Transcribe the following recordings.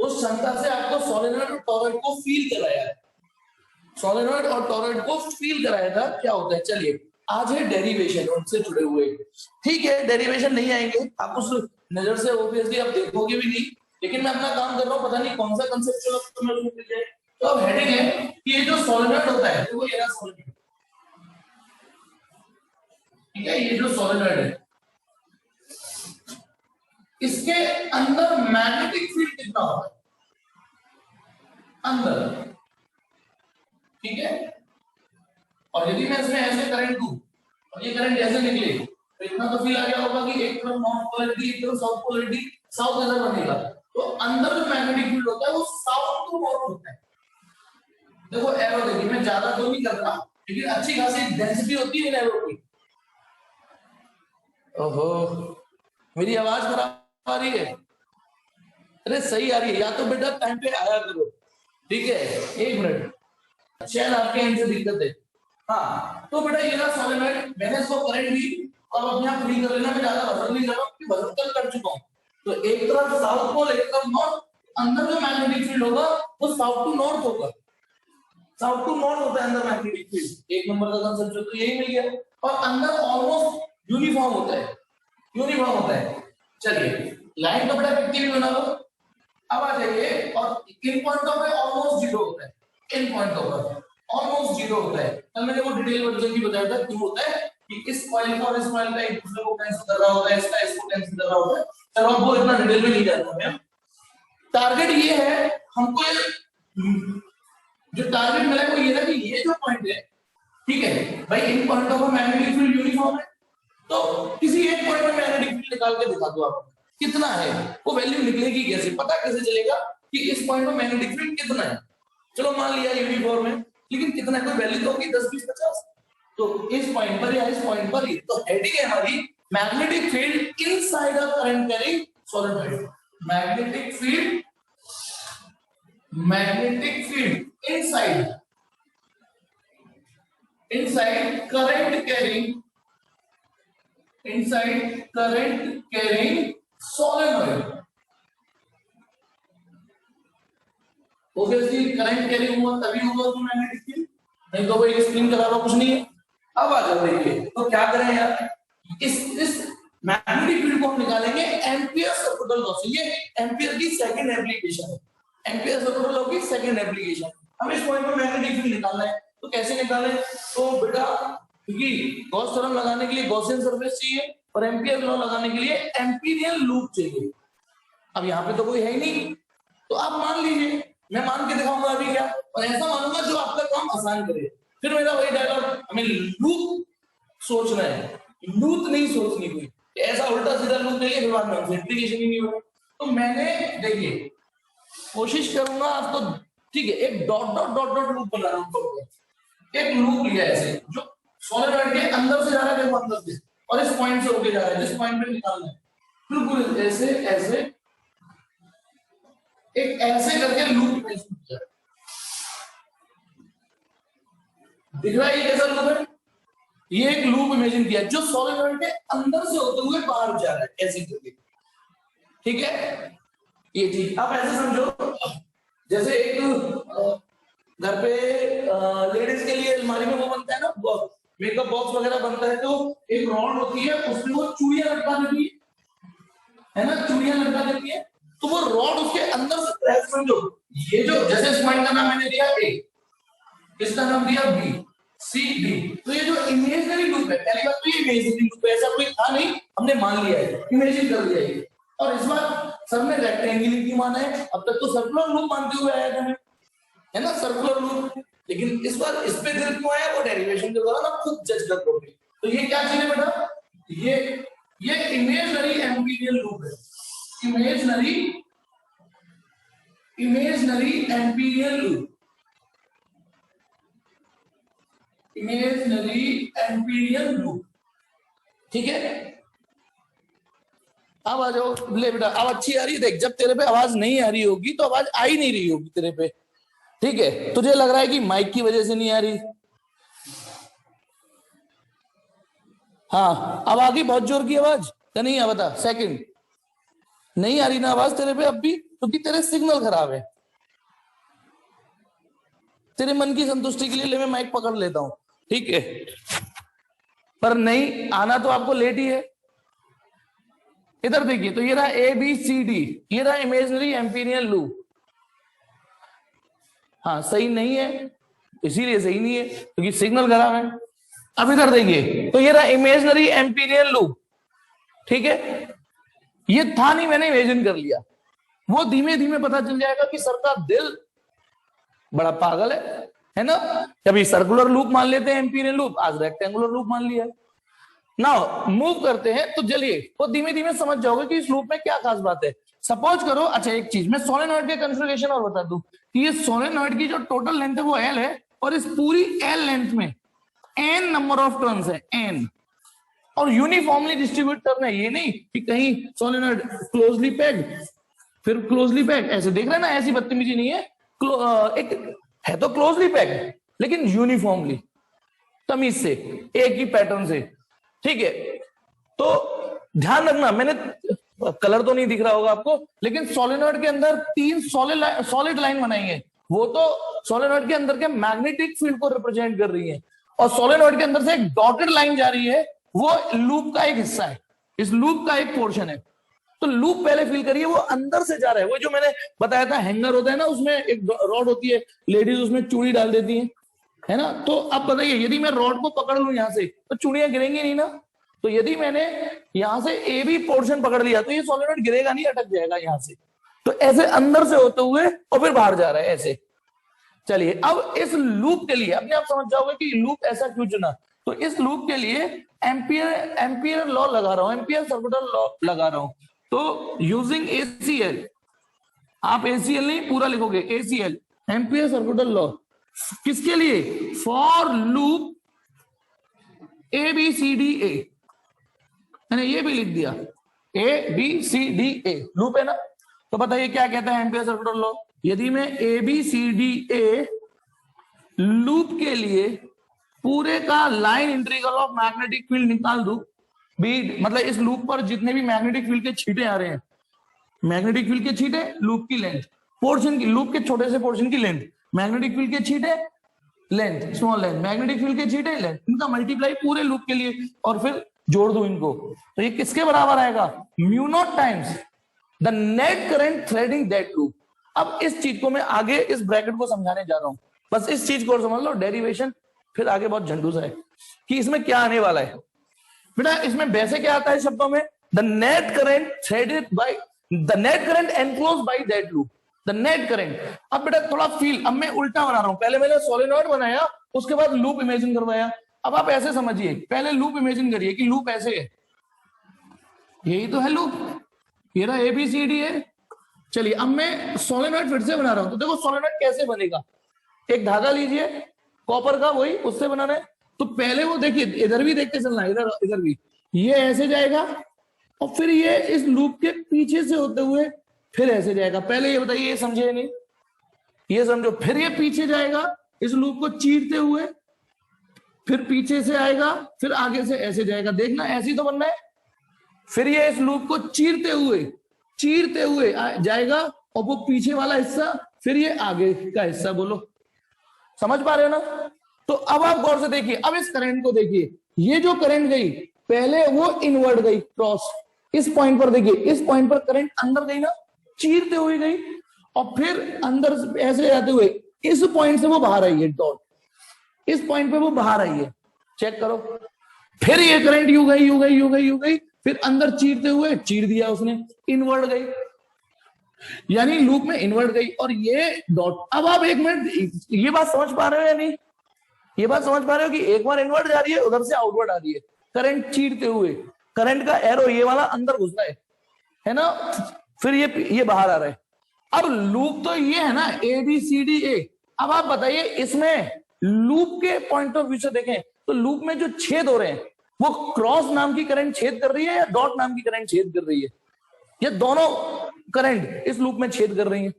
उस क्षमता से आपको सोलेनॉइड और टॉरॉइड को फील कराया है, सोलेनॉइड और टॉरॉइड को फील कराया था क्या होता है। चलिए आज है डेरिवेशन, उनसे जुड़े हुए। ठीक है, डेरिवेशन नहीं आएंगे आप उस नजर से ऑब्वियसली आप देखोगे भी नहीं, लेकिन मैं अपना काम कर रहा हूँ, पता नहीं कौन सा कंसेप्चुअल। तो अब हेडिंग है कि ये जो सोलेनॉइड होता है, देखो ये रहा सोलेनॉइड, ठीक है, ये जो सोलेनॉइड है इसके अंदर मैग्नेटिक फील्ड कितना होता है अंदर, ठीक है। और यदि मैं इसमें ऐसे करंट दूं और ये करंट ऐसे निकले तो इतना तो फील आ गया होगा कि एक तरफ नॉर्थ पोलैरिटी एक तरफ साउथ पोलैरिटी, साउथ ऐसा बनेगा। तो अंदर जो मैग्नेटिक फील्ड होता है वो साउथ टू नॉर्थ होता है। देखो एरो देखिए, मैं ज्यादा तो नहीं कर रहा लेकिन अच्छी खासी डेंसिटी होती है इन एरो की। ओहो मेरी आवाज खराब आ रही है? अरे सही आ रही है, या तो बेटा टाइम पे आया करो, ठीक है। एक मिनट, शायद आपके एंड से दिक्कत है। हाँ तो बेटा ये ना सोलेनॉइड, मैंने इसको करंट दी और अपने आप फ्री कर लेना, मैं ज्यादा वजन नहीं कर रहा हूँ, वजन कल कर चुका हूँ। तो एक तरफ साउथ पोल एक तरफ नॉर्थ, अंदर जो मैग्नेटिक फील्ड होगा वो साउथ टू नॉर्थ होगा, साउथ टू नॉर्थ होता है अंदर मैग्नेटिक फील्ड। एक नंबर का कंसेप्ट तो यही मिल गया। और अंदर ऑलमोस्ट यूनिफॉर्म होता है, यूनिफॉर्म होता है। चलिए लाइन का बेटा कितनी भी बना लो, अब आ जाइए, और इन पॉइंट ऑफ ऑलमोस्ट जीरो होता है, इन पॉइंट ऑफ ऑलमोस्ट जीरो होता है। कल मैंने वो डिटेल वर्जन भी बताया था क्यों होता है कि इस कॉइल का और इस कॉइल का एक दूसरे को कैंसिल कर रहा होता है, इसका इसको कैंसिल कर रहा होता है। चलो अब वो इतना डिटेल में नहीं जाता मैं। टारगेट ये है हमको, जो टारगेट मिला है वो ये है कि ये जो पॉइंट है, ठीक है भाई, इन point of magnetic field uniform है, तो किसी एक पॉइंट में मैग्नेटिक फील्ड निकाल के दिखा दो आप कितना है, वो वैल्यू निकलेगी कैसे, पता कैसे चलेगा कि इस पॉइंट में मैग्नेटिक फील्ड कितना है। चलो मान लिया यूनिफॉर्म है, लेकिन कितना कोई वैल्यू तो होगी 10 20 50, तो इस पॉइंट पर या इस पॉइंट पर ही। तो हेडिंग है हमारी magnetic field inside a current carrying solenoid. Magnetic field, magnetic field inside, inside current carrying, inside current carrying solenoid. Obviously current carrying हुआ तभी होगा तो मैग्नेटिक फील्ड, नहीं तो कोई स्क्रीन के अलावा कुछ नहीं है। अब आ जाओ देखिए, तो क्या करें यार, इस मैग्नेटिक फील्ड को हम निकालेंगे एम्पियर सर्कुलर लॉ से। ये एम्पियर की सेकंड एप्लीकेशन है, एम्पियर सर्कुलर लॉ की सेकंड एप्लीकेशन। हम इस पॉइंट पर मैग्नेटिक फील्ड निकालना है, तो कैसे निकालें? तो बेटा क्योंकि गॉस थ्योरम लगाने के लिए गॉसियन सरफेस चाहिए और एम्पियर लॉ लगाने के लिए एम्पीरियल लूप चाहिए। अब यहाँ पे तो कोई है ही नहीं, तो आप मान लीजिए, मैं मान के दिखाऊंगा अभी क्या, और ऐसा मानूंगा जो आपका काम आसान करे। फिर मेरा वही डायलॉग, हमें लूप सोचना है, लूप नहीं सोचनी कोई, ऐसा उल्टा सीधा लूप नहीं है फिर बाद में एप्लीकेशन ही नहीं होगा। तो मैंने देखिए कोशिश करूंगा आपको, ठीक है, एक dot dot dot dot loop बना रहा हूँ, एक लूप लिया ऐसे जो सॉलिनॉइड के अंदर से जा रहा है, देखो अंदर से, और इस पॉइंट से होके जा रहा है जिस पॉइंट पे निकालना है, बिल्कुल ऐसे ऐसे एक ऐसे करके लूप दिख रहा है। ये कैसा लूप है? ये एक लूप इमेजिन किया जो सॉलिनॉइड के अंदर से होते हुए बाहर जा रहा है ऐसे करके, ठीक है। ये चीज आप ऐसे समझो जैसे एक घर पे लेडीज के लिए अलमारी में वो बनता है ना, मेकअप बॉक्स वगैरह बनता है, तो एक रॉड होती है उसमें वो चूड़ियां लटका देती है ना, चूड़ियां लटका देती है, तो वो रॉड उसके अंदर से समझो। ये जो जैसे इस पॉइंट का नाम मैंने दिया ए, इसका नाम दिया बी सी डी, तो ये जो इमेजिनरी लूप है, पहली बात तो ये इमेजिनरी लूप है, ऐसा कोई था नहीं, हमने मान लिया है, इमेजिन कर लिया है। और इस बार सर ने रेक्टेंगुलर की माना है, अब तक तो सर्कुलर लूप मानते हुए आया था है ना, सर्कुलर लूप, लेकिन इस बार इस पे दिल क्यों आया वो डेरिवेशन के दौरान आप खुद जज कर लोगे। तो ये क्या चीज है बेटा, ये इमेजिनरी एम्पीरियल लूप है, imaginary Amperian loop, imaginary Amperian loop, ठीक है। अब आ जाओ, ले बेटा अब अच्छी आ रही है, देख जब तेरे पे आवाज नहीं आ रही होगी तो आवाज आ ही नहीं रही होगी तेरे पे, ठीक है। तुझे लग रहा है कि माइक की वजह से नहीं आ रही, हाँ अब आ गई बहुत जोर की आवाज या नहीं? आ बता, सेकंड नहीं आ रही ना आवाज तेरे पे अब भी, क्योंकि तेरे सिग्नल खराब है। तेरे मन की संतुष्टि के लिए ले मैं माइक पकड़ लेता हूं, ठीक है, पर नहीं आना तो आपको लेट ही है। इधर देखिए, तो ये रहा ए बी सी डी, ये रहा इमेजिनरी एम्पीरियल लूप। हाँ सही नहीं है, इसीलिए सही नहीं है क्योंकि सिग्नल खराब है। अब इधर देखिए, तो ये रहा इमेजिनरी एम्पीरियल लूप, ठीक है, ये था नहीं, मैंने इमेजिन कर लिया। वो धीमे धीमे पता चल जाएगा कि सर का दिल बड़ा पागल है ना। कभी सर्कुलर लूप मान लेते हैं एम्पीरियल लूप, आज रेक्टेंगुलर लूप मान लिया। नाउ मूव करते हैं, तो चलिए वो धीमे धीमे समझ जाओगे कि इस लूप में क्या खास बात है। सपोज करो, अच्छा एक चीज मैं सोलेनॉइड के कंफिगरेशन और बता दूं कि ये सोलेनॉइड की जो टोटल लेंथ है वो एल है, और इस पूरी एल लेंथ में एन नंबर ऑफ टर्न्स है, एन, और यूनिफॉर्मली डिस्ट्रीब्यूट करना है। ये नहीं कि कहीं सोलेनॉइड क्लोजली पैक्ड फिर क्लोजली पैक्ड, ऐसे देख रहे हैं ना, ऐसी बदतमीजी नहीं है। एक है तो क्लोजली पैक्ड लेकिन यूनिफॉर्मली, तमीज से, एक ही पैटर्न से, ठीक है। तो ध्यान रखना, मैंने कलर तो नहीं दिख रहा होगा आपको, लेकिन सोलेनॉइड के अंदर 3 सॉलिड लाइन बनाई है। वो तो सोलेनॉइड के अंदर के मैग्नेटिक फील्ड को रिप्रेजेंट कर रही है, और सोलेनॉइड के अंदर से एक डॉटेड लाइन जा रही है, वो लूप का एक हिस्सा है, इस लूप का एक पोर्शन है। तो लूप पहले फील करिए, वो अंदर से जा रहा है। वो जो मैंने बताया था हैंगर होता है ना, उसमें एक रॉड होती है, लेडीज उसमें चूड़ी डाल देती है ना। तो अब बताइए, यदि मैं रॉड को पकड़ लूं यहां से, तो चूड़ियां गिरेंगी नहीं ना। तो यदि मैंने यहां से ए बी पोर्शन पकड़ लिया, तो ये सोलेनॉइड गिरेगा नहीं, अटक जाएगा यहां से। तो ऐसे अंदर से होते हुए और फिर बाहर जा रहा है ऐसे। चलिए अब इस लूप के लिए अपने आप समझ जाओगे कि लूप ऐसा क्यों चुना। तो इस लूप के लिए एम्पियर लॉ लगा रहा हूं, एम्पियर सर्कुलर लॉ लगा रहा हूं। तो यूजिंग एसीएल, आप एसीएल नहीं पूरा लिखोगे, एसीएल एम्पियर सर्कुलर लॉ, किसके लिए, for loop A B C D A, मैंने ये भी लिख दिया, A B C D A loop है ना। तो बताइए क्या कहता है एम्पियर सर्कुलर लॉ, यदि मैं A B C D A loop के लिए पूरे का line integral of magnetic field निकाल दूं, बी मतलब इस लूप पर जितने भी मैग्नेटिक फील्ड के छींटे आ रहे हैं, मैग्नेटिक फील्ड के छींटे, लूप की लेंथ, पोर्शन की, लूप के छोटे से पोर्शन की लेंथ, मैग्नेटिक फील्ड के छींटे length, small length, magnetic field के छींटे लेंथ, इनका मल्टीप्लाई पूरे लूप के लिए और फिर जोड़ दो इनको, तो ये किसके बराबर आएगा, mu not times the net current threading that loop. अब इस चीज को मैं आगे इस ब्रैकेट को समझाने जा रहा हूं, बस इस चीज को समझ लो, डेरिवेशन फिर आगे बहुत झंडूसा है कि इसमें क्या आने वाला है। बेटा इसमें वैसे क्या आता है शब्दों में, the net current threaded by the net current enclose by that loop, the net current. अब बेटा थोड़ा फील, अब मैं उल्टा बना रहा हूं, पहले मैंने सोलेनॉइड बनाया, उसके बाद लूप इमेजिन करवाया। अब आप ऐसे समझिए, पहले लूप इमेजिन करिए कि लूप ऐसे है, यही तो है लूप, ये रहा एबीसीडी है। चलिए अब मैं सोलेनॉइड फिर से बना रहा हूं, तो देखो सोलेनॉइड कैसे बनेगा, एक धागा लीजिए कॉपर का, वही उससे बनाना है। तो पहले वो देखिए, इधर भी देखते चलना, इधर इधर भी, ये ऐसे जाएगा और फिर ये इस लूप के पीछे से होते हुए फिर ऐसे जाएगा। पहले ये बताइए, ये समझे नहीं, ये समझो, फिर ये पीछे जाएगा इस लूप को चीरते हुए, फिर पीछे से आएगा, फिर आगे से ऐसे जाएगा, देखना ऐसे ही तो बनना है। फिर ये इस लूप को चीरते हुए जाएगा, और वो पीछे वाला हिस्सा, फिर ये आगे का हिस्सा, बोलो समझ पा रहे हो ना। तो अब आप गौर से देखिए, अब इस करंट को देखिए, ये जो करंट गई पहले वो इनवर्ट गई क्रॉस, इस पॉइंट पर देखिए, इस पॉइंट पर करंट अंदर गई ना, चीरते हुए गई, और फिर अंदर ऐसे जाते हुए इस पॉइंट से वो बाहर आई है, डॉट इस पॉइंट पे वो बाहर आई है, चेक करो। फिर ये करंट यूं गई, फिर अंदर चीरते हुए चीर दिया उसने, इनवर्ट गई, यानी लूप में इनवर्ट गई, और ये डॉट। अब आप एक मिनट, ये बात समझ पा रहे हो या नहीं, ये बात समझ पा रहे हो कि एक बार इनवर्ट जा रही है, उधर से आउटवर्ड आ रही है, करंट चीरते हुए, करंट का एरो ये वाला अंदर घुस रहा है ना, फिर ये बाहर आ रहा है। अब लूप तो ये है ना, ए बी सी डी ए। अब आप बताइए, इसमें लूप के पॉइंट ऑफ व्यू से देखें तो लूप में जो छेद हो रहे हैं, वो क्रॉस नाम की करंट छेद कर रही है या डॉट नाम की करंट छेद कर रही है, ये दोनों करंट इस लूप में छेद कर रही है।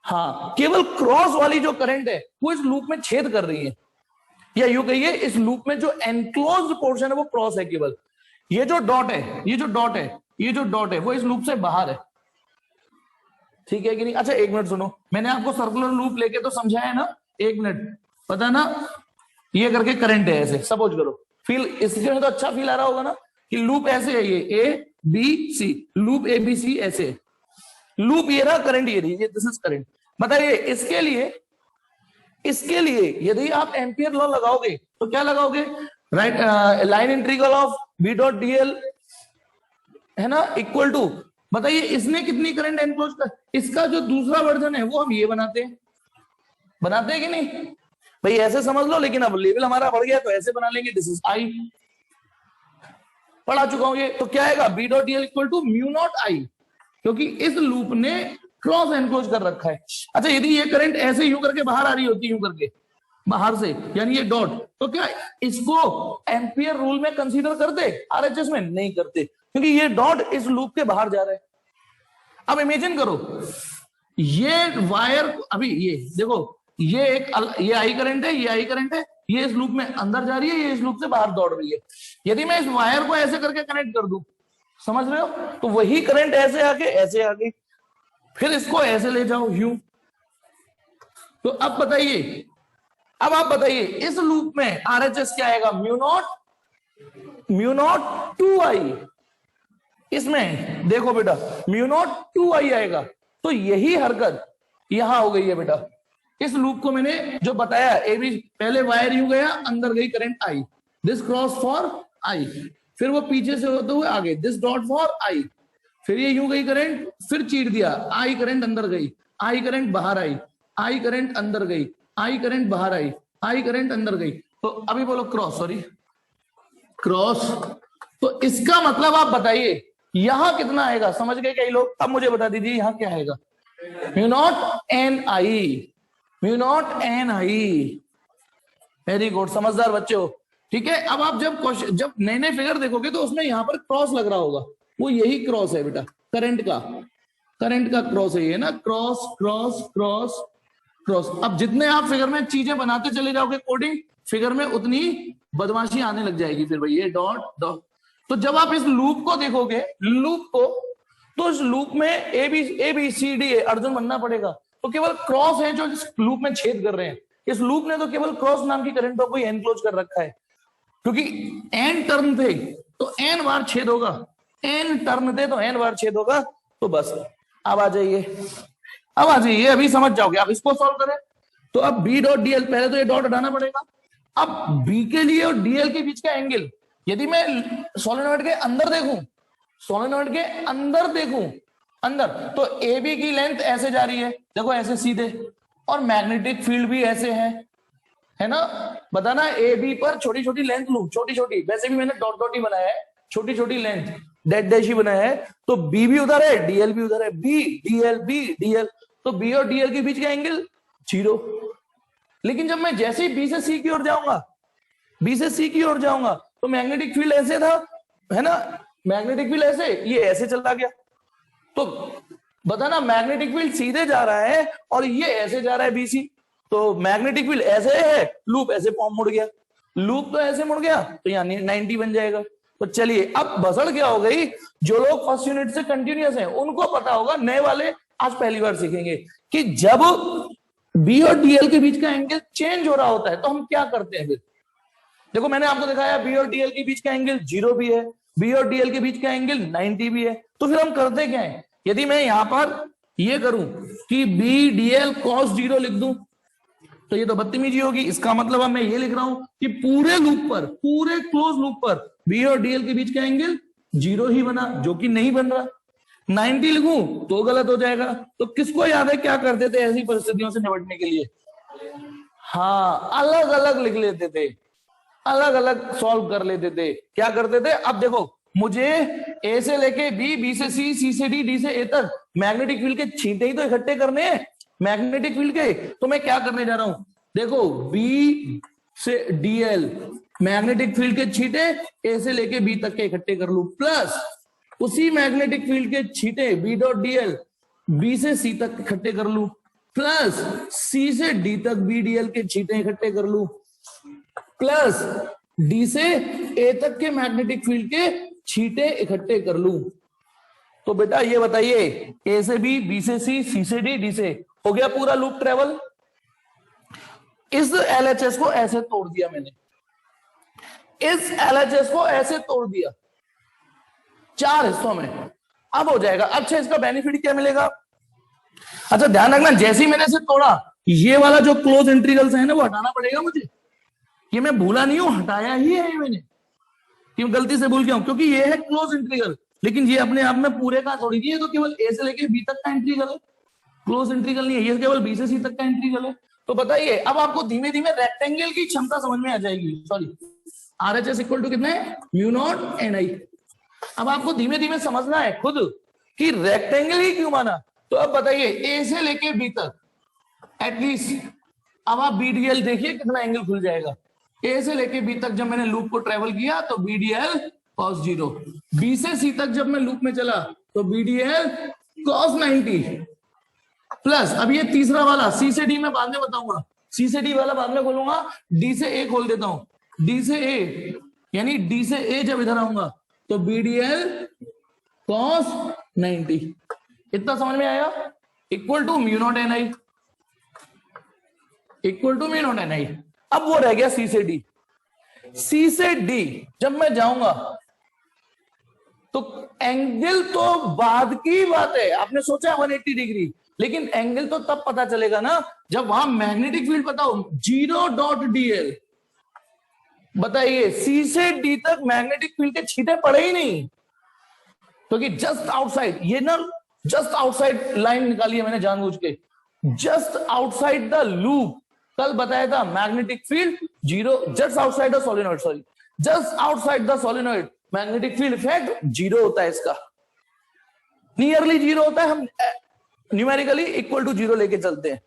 हाँ, केवल क्रॉस वाली जो करंट है वो इस लूप में छेद कर रही है, या यूं कहिए इस लूप में जो एनक्लोज्ड पोर्शन है वो क्रॉस है केवल। ये जो डॉट है वो इस लूप से बाहर है, ठीक है कि नहीं? अच्छा एक मिनट सुनो, मैंने आपको सर्कुलर लूप लेके तो समझाया ना, एक मिनट, पता ना ये करके करंट है ऐसे, सपोज करो, फील इसके में तो अच्छा फील आ रहा होगा ना कि लूप ऐसे है, ये A B C, loop A B C ऐसे, लूप ये रहा, करंट ये रही, ये दिस इज करंट। बताइए इसके लिए यदि आप एम्पियर लॉ लगाओगे तो क्या लगाओगे? Right, line integral of B dot DL है ना, इक्वल टू, बताइए इसने कितनी करंट एनक्लोज कर, इसका जो दूसरा वर्जन है वो हम ये बनाते हैं कि नहीं भाई? ऐसे समझ लो, लेकिन अब लेवल हमारा बढ़ गया तो ऐसे बना लेंगे, दिस इज आई, पढ़ा चुका हूं ये। तो क्या आएगा? B dot dl equal to mu naught I, क्योंकि इस लूप ने क्रॉस एनक्लोज कर रखा है। अच्छा यदि ये करंट ऐसे यूं करके बाहर आ रही होती, यूं करके बाहर से, यानी ये डॉट, तो क्या इसको एम्पियर रूल में कंसीडर करते? आरएचएस में नहीं करते, क्योंकि ये डॉट इस लूप के बाहर जा रहा है। अब इमेजिन करो, ये वायर अभी ये देखो, ये ये आई करंट है, ये आई करंट है, ये इस लूप में अंदर जा रही है, ये इस लूप से बाहर दौड़ रही है। यदि मैं इस वायर को ऐसे करके कनेक्ट कर दूं, समझ रहे हो, तो वही करंट ऐसे आके फिर इसको ऐसे ले जाओ यूं। तो अब आप बताइए इस लूप में आरएचएस क्या आएगा? म्यू नॉट 2आई। इसमें देखो बेटा, म्यू नॉट 2आई आएगा। तो यही हरकत यहां हो गई है बेटा। इस लूप को मैंने जो बताया, एबी पहले वायर यूं गया, अंदर गई current I, this cross for I, फिर वो पीछे से होते हुए आगे, दिस डॉट फॉर आई, फिर ये यूं गई करंट, फिर चीर दिया, आई करंट अंदर गई, आई करंट बाहर आई, आई करंट अंदर गई, आई करंट बाहर आई, आई करंट अंदर गई। तो अभी बोलो क्रॉस, सॉरी क्रॉस। तो इसका मतलब आप बताइए यहां कितना आएगा? समझ गए कई लोग? अब मुझे बता दीजिए यहां क्या आएगा? म्यू नॉट एन आई, म्यू नॉट एन आई। वेरी गुड, समझदार बच्चे हो। ठीक है, अब आप जब नए नए फिगर देखोगे तो उसमें यहां पर क्रॉस लग रहा होगा, वो यही क्रॉस है बेटा, करंट का क्रॉस है ये ना, क्रॉस क्रॉस क्रॉस क्रॉस। अब जितने आप फिगर में चीजें बनाते चले जाओगे कोडिंग, फिगर में उतनी बदमाशी आने लग जाएगी फिर भाई, ये डॉट डॉट। तो जब आप इस लूप को देखोगे, तो इस लूप में A B C D Arjun बनना पड़ेगा। तो केवल क्रॉस है जो इस लूप में छेद कर रहे हैं। इस लूप ने तो केवल क्रॉस नाम की करंटों को एनक्लोज कर रखा है, क्योंकि एन टर्न थे तो एन बार छेद होगा, एन टर्न थे तो एन बार छेद होगा। तो बस अब आ जाइए, अभी समझ जाओगे। आप इसको सॉल्व करें तो अब बी डॉट डीएल, पहले तो ये डॉट हटाना पड़ेगा। अब बी के लिए और डीएल के बीच का एंगल, यदि मैं सोलेनॉइड के अंदर देखूं, अंदर, तो ए बी की लेंथ ऐसे जा रही है, देखो ऐसे सीधे, और मैग्नेटिक फील्ड भी ऐसे है ना। बताना ए बी पर छोटी छोटी लेंथ लूं, छोटी, वैसे भी मैंने डॉट डॉट ही बनाया है, छोटी लेंथ डैश डैश ही बनाया है। तो बी भी उधर है, डीएल भी उधर है, बी डीएल, तो बी और डीएल के बीच का एंगल 0। लेकिन जब मैं जैसे ही बी से सी की ओर जाऊंगा, तो मैग्नेटिक फील्ड ऐसे था, है ना, मैग्नेटिक फील्ड ऐसे, ये ऐसे चला गया। तो बताना मैग्नेटिक फील्ड सीधे जा रहा है और ये ऐसे जा रहा है बीसी, तो मैग्नेटिक फील्ड ऐसे है, लूप ऐसे फॉर्म मुड़ गया, लूप तो ऐसे मुड़ गया, तो यहाँ 90 बन जाएगा। तो चलिए अब भसड़ क्या हो गई, जो लोग फर्स्ट यूनिट से कंटिन्यूअस हैं उनको पता होगा, नए वाले आज पहली बार सीखेंगे कि जब बी और डीएल के बीच का एंगल चेंज हो रहा होता है तो हम क्या करते हैं। फिर देखो मैंने आपको दिखाया बी और डीएल के बीच का एंगल 0 भी है, बी और डीएल के बीच का एंगल 90 भी है। तो फिर हम करते क्या है, यदि मैं यहां पर ये करूं कि बी डीएल cos 0 लिख दूं, तो ये तो बदतमीजी होगी। इसका मतलब अब मैं ये लिख रहा हूं कि पूरे क्लोज लूप पर बी और डीएल के बीच का एंगल 0 ही बना, जो कि नहीं बन रहा। 90 लिखूं तो गलत हो जाएगा। तो किसको याद है क्या करते थे ऐसी परिस्थितियों से निपटने के लिए? हाँ, अलग अलग लिख लेते थे, अलग अलग सॉल्व कर लेते थे। क्या करते थे, अब देखो मुझे ए से लेके बी से सी से डी से ए तक मैग्नेटिक फील्ड के छींटे ही तो इकट्ठे करने हैं, मैग्नेटिक फील्ड के। तो मैं क्या करने जा रहा हूं, देखो बी से डीएल मैग्नेटिक फील्ड के छींटे ए से लेके बी तक के इकट्ठे कर लूं, प्लस उसी मैग्नेटिक फील्ड के छींटे बी डॉट डीएल बी से सी तक इकट्ठे कर लूं, प्लस सी से डी तक बी डीएल के छींटे इकट्ठे कर लूं, प्लस डी से ए तक के मैग्नेटिक फील्ड के छींटे इकट्ठे कर लूं, तो बेटा ये बताइए, ए से बी, बी से सी से डी, डी से, हो गया पूरा लूप ट्रेवल। इस एलएचएस को ऐसे तोड़ दिया मैंने, इस एलएचएस को ऐसे तोड़ दिया 4 हिस्सों में, अब हो जाएगा। अच्छा इसका बेनिफिट क्या मिलेगा? अच्छा ध्यान रखना, जैसे ही मैंने इसे तोड़ा, ये वाला जो क्लोज इंटीग्रल्स है ना वो हटाना पड़ेगा मुझे। ये मैं भूला नहीं हूं, हटाया ही है मैंने, क्यों गलती से भूल गया हूं, क्योंकि ये है क्लोज इंटीग्रल, लेकिन ये अपने आप में पूरे का थोड़ी नहीं है, तो केवल ए से लेके बी तक का इंटीग्रल है, क्लोज इंटीग्रल नहीं है, ये केवल बी से सी तक का इंटीग्रल है। तो बताइए, अब आपको धीमे धीमे रेक्टेंगल की क्षमता समझ में आ जाएगी। सॉरी, आरएचएस इक्वल टू कितने, म्यू नॉट एन आई। अब आपको धीमे धीमे समझना है खुद कि रेक्टेंगल ही क्यों माना। तो अब बताइए, ए से लेके बी तक एटलीस्ट, अब आप बीडीएल देखिए कितना एंगल खुल जाएगा। ए से लेके बी तक जब मैंने लूप को ट्रेवल किया तो बीडीएल cos 0, बी से सी तक जब मैं लूप में चला तो बीडीएल cos 90, प्लस अब ये तीसरा वाला सी से डी में बाद में बताऊंगा, सी से डी वाला बाद में खोलूंगा, डी से ए खोल देता हूं, डी से ए, यानी डी से ए जब इधर आऊंगा तो बीडीएल cos 90, इतना समझ में आया, equal to mu naught N I, equal to mu naught N I. अब वो रह गया सी से डी, सी से डी जब मैं जाऊंगा तो एंगल तो बाद की बात है, आपने सोचा 180 डिग्री, लेकिन एंगल तो तब पता चलेगा ना जब वहां मैग्नेटिक फील्ड पता हो, 0.dl। बताइए, सी से डी तक मैग्नेटिक फील्ड के छींटे पड़े ही नहीं, क्योंकि जस्ट आउटसाइड, ये ना जस्ट आउटसाइड लाइन निकाली है मैंने जानबूझ के, जस्ट आउटसाइड द लूप, कल बताया था magnetic field 0, just outside the solenoid, sorry just outside the solenoid magnetic field effect 0 होता है, इसका नियरली 0 होता है, हम न्यूमेरिकली इक्वल टू 0 लेके चलते हैं।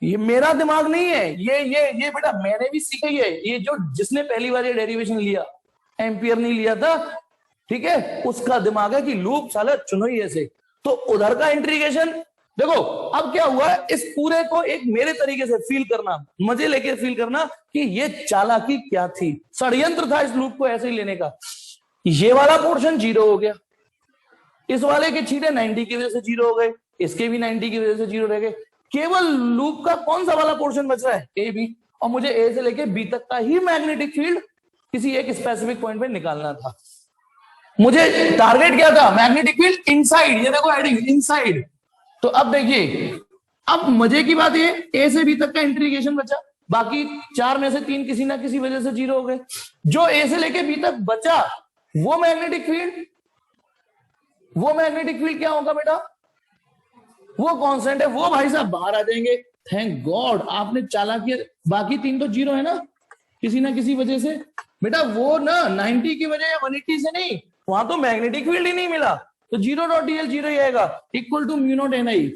ये मेरा दिमाग नहीं है, ये बेटा मैंने भी सीखा ही है, ये जो जिसने पहली बार ये डेरिवेशन लिया, एम्पियर नहीं लिया था, ठीक है, उसका दिमाग है कि लूप साला चुनो ही ऐसे। तो उधर का इंटीग्रेशन देखो, अब क्या हुआ, इस पूरे को एक मेरे तरीके से फील करना, मजे लेके फील करना कि ये चालाकी क्या थी, षड्यंत्र था इस लूप को ऐसे ही लेने का। ये वाला पोर्शन 0 हो गया, इस वाले के छींटे 90 की वजह से 0 हो गए, इसके भी 90 की वजह से 0 रह गए, केवल लूप का कौन सा वाला पोर्शन बच रहा है, ए बी, और मुझे ए से लेके बी तक का ही मैग्नेटिक फील्ड किसी एक स्पेसिफिक पॉइंट पे निकालना था। मुझे टारगेट क्या था, मैग्नेटिक फील्ड इनसाइड, ये देखो हेडिंग इनसाइड। तो अब देखिए, अब मजे की बात ये, ए से बी तक का इंटीग्रेशन बचा, बाकी 4 में से 3 किसी ना किसी वजह से 0 हो गए। जो ए से लेके बी तक बचा वो मैग्नेटिक फील्ड क्या होगा बेटा, वो कांस्टेंट है, वो भाई साहब बाहर आ जाएंगे। थैंक गॉड आपने चालाकी, बाकी 3 तो 0 है ना किसी वजह से, बेटा वो ना 90 की वजह या 180 से नहीं, वहां तो मैग्नेटिक फील्ड ही नहीं मिला, तो 0.dl 0 ही आएगा, equal to mu naught N I.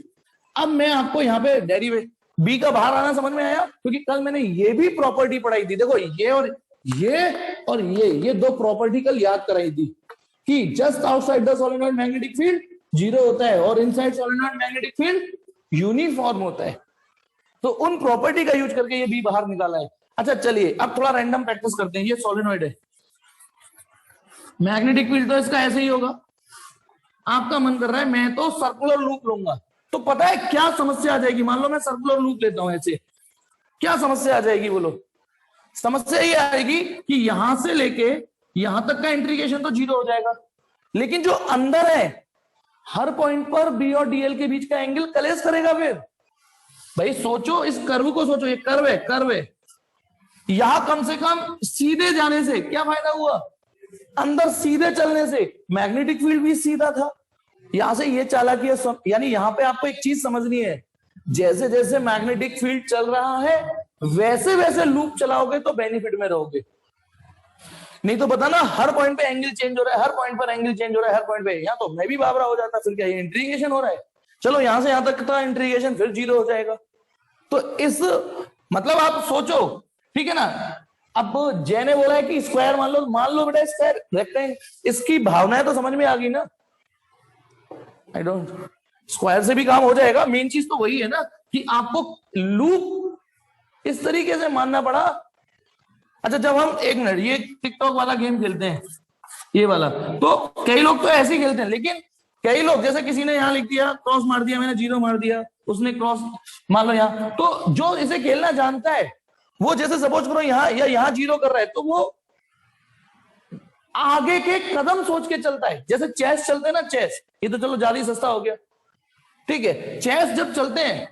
अब मैं आपको यहाँ पे डेरिवेट बी का बाहर आना समझ में आया, क्योंकि कल मैंने ये भी प्रॉपर्टी पढ़ाई थी, देखो ये और ये 2 प्रॉपर्टी कल याद कराई थी कि just outside the solenoid magnetic field 0 होता है और inside solenoid magnetic field uniform होता है। तो उन प्रॉपर्टी का यूज करके ये बी बाहर निकाला है। अच्छा चलिए अब थोड़ा रैंडम प्रैक्टिस करते हैं। ये सोलेनॉइड है, मैग्नेटिक फील्ड तो इसका ऐसे ही होगा, आपका मन कर रहा है मैं तो सर्कुलर लूप लूंगा, तो पता है क्या समस्या आ जाएगी, मान लो मैं सर्कुलर लूप लेता हूं ऐसे, क्या समस्या आ जाएगी बोलो। समस्या ये आएगी कि यहां से लेके यहां तक का इंटीग्रेशन तो 0 हो जाएगा, लेकिन जो अंदर है हर पॉइंट पर बी और डीएल के बीच का एंगल कलेश करेगा। फिर भाई सोचो, इस कर्व को सोचो, ये कर्व है, यहां कम से कम सीधे जाने से क्या फायदा हुआ, अंदर सीधे चलने से मैग्नेटिक फील्ड भी सीधा था। यहां से ये चालाकी है, यानी यहां पे आपको एक चीज समझनी है, जैसे जैसे मैग्नेटिक फील्ड चल रहा है वैसे वैसे लूप चलाओगे तो बेनिफिट में रहोगे, नहीं तो पता ना हर पॉइंट पे एंगल चेंज हो रहा है, हर पॉइंट पर एंगल चेंज हो रहा है, हर पॉइंट पे, यहां तो मैं भी बाबरा हो जाता, फिर क्या ये इंटीग्रेशन हो रहा है, चलो यहां से यहां तक का इंटीग्रेशन फिर 0 हो जाएगा। तो इस मतलब आप सोचो, ठीक है ना। अब जय ने बोला है कि स्क्वायर मान लो बेटा स्क्वायर रेक्टेंगल, इसकी भावनाएं तो समझ में आ गई ना। आई डोंट, स्क्वायर से भी काम हो जाएगा, मेन चीज तो वही है ना कि आपको लूप इस तरीके से मानना पड़ा। अच्छा जब हम एक मिनट ये टिकटॉक वाला गेम खेलते हैं, ये वाला, तो कई लोग तो ऐसे ही खेलते हैं, लेकिन कई लोग, जैसे किसी ने यहाँ लिख दिया क्रॉस मार दिया, मैंने जीरो मार दिया, उसने क्रॉस मान लो यहाँ, तो जो इसे खेलना जानता है वो जैसे सपोज करो यहाँ या यहाँ जीरो कर रहा है तो वो आगे के कदम सोच के चलता है। जैसे चेस चलते हैं ना, चेस, ये तो चलो ज्यादा सस्ता हो गया, ठीक है, चेस जब चलते हैं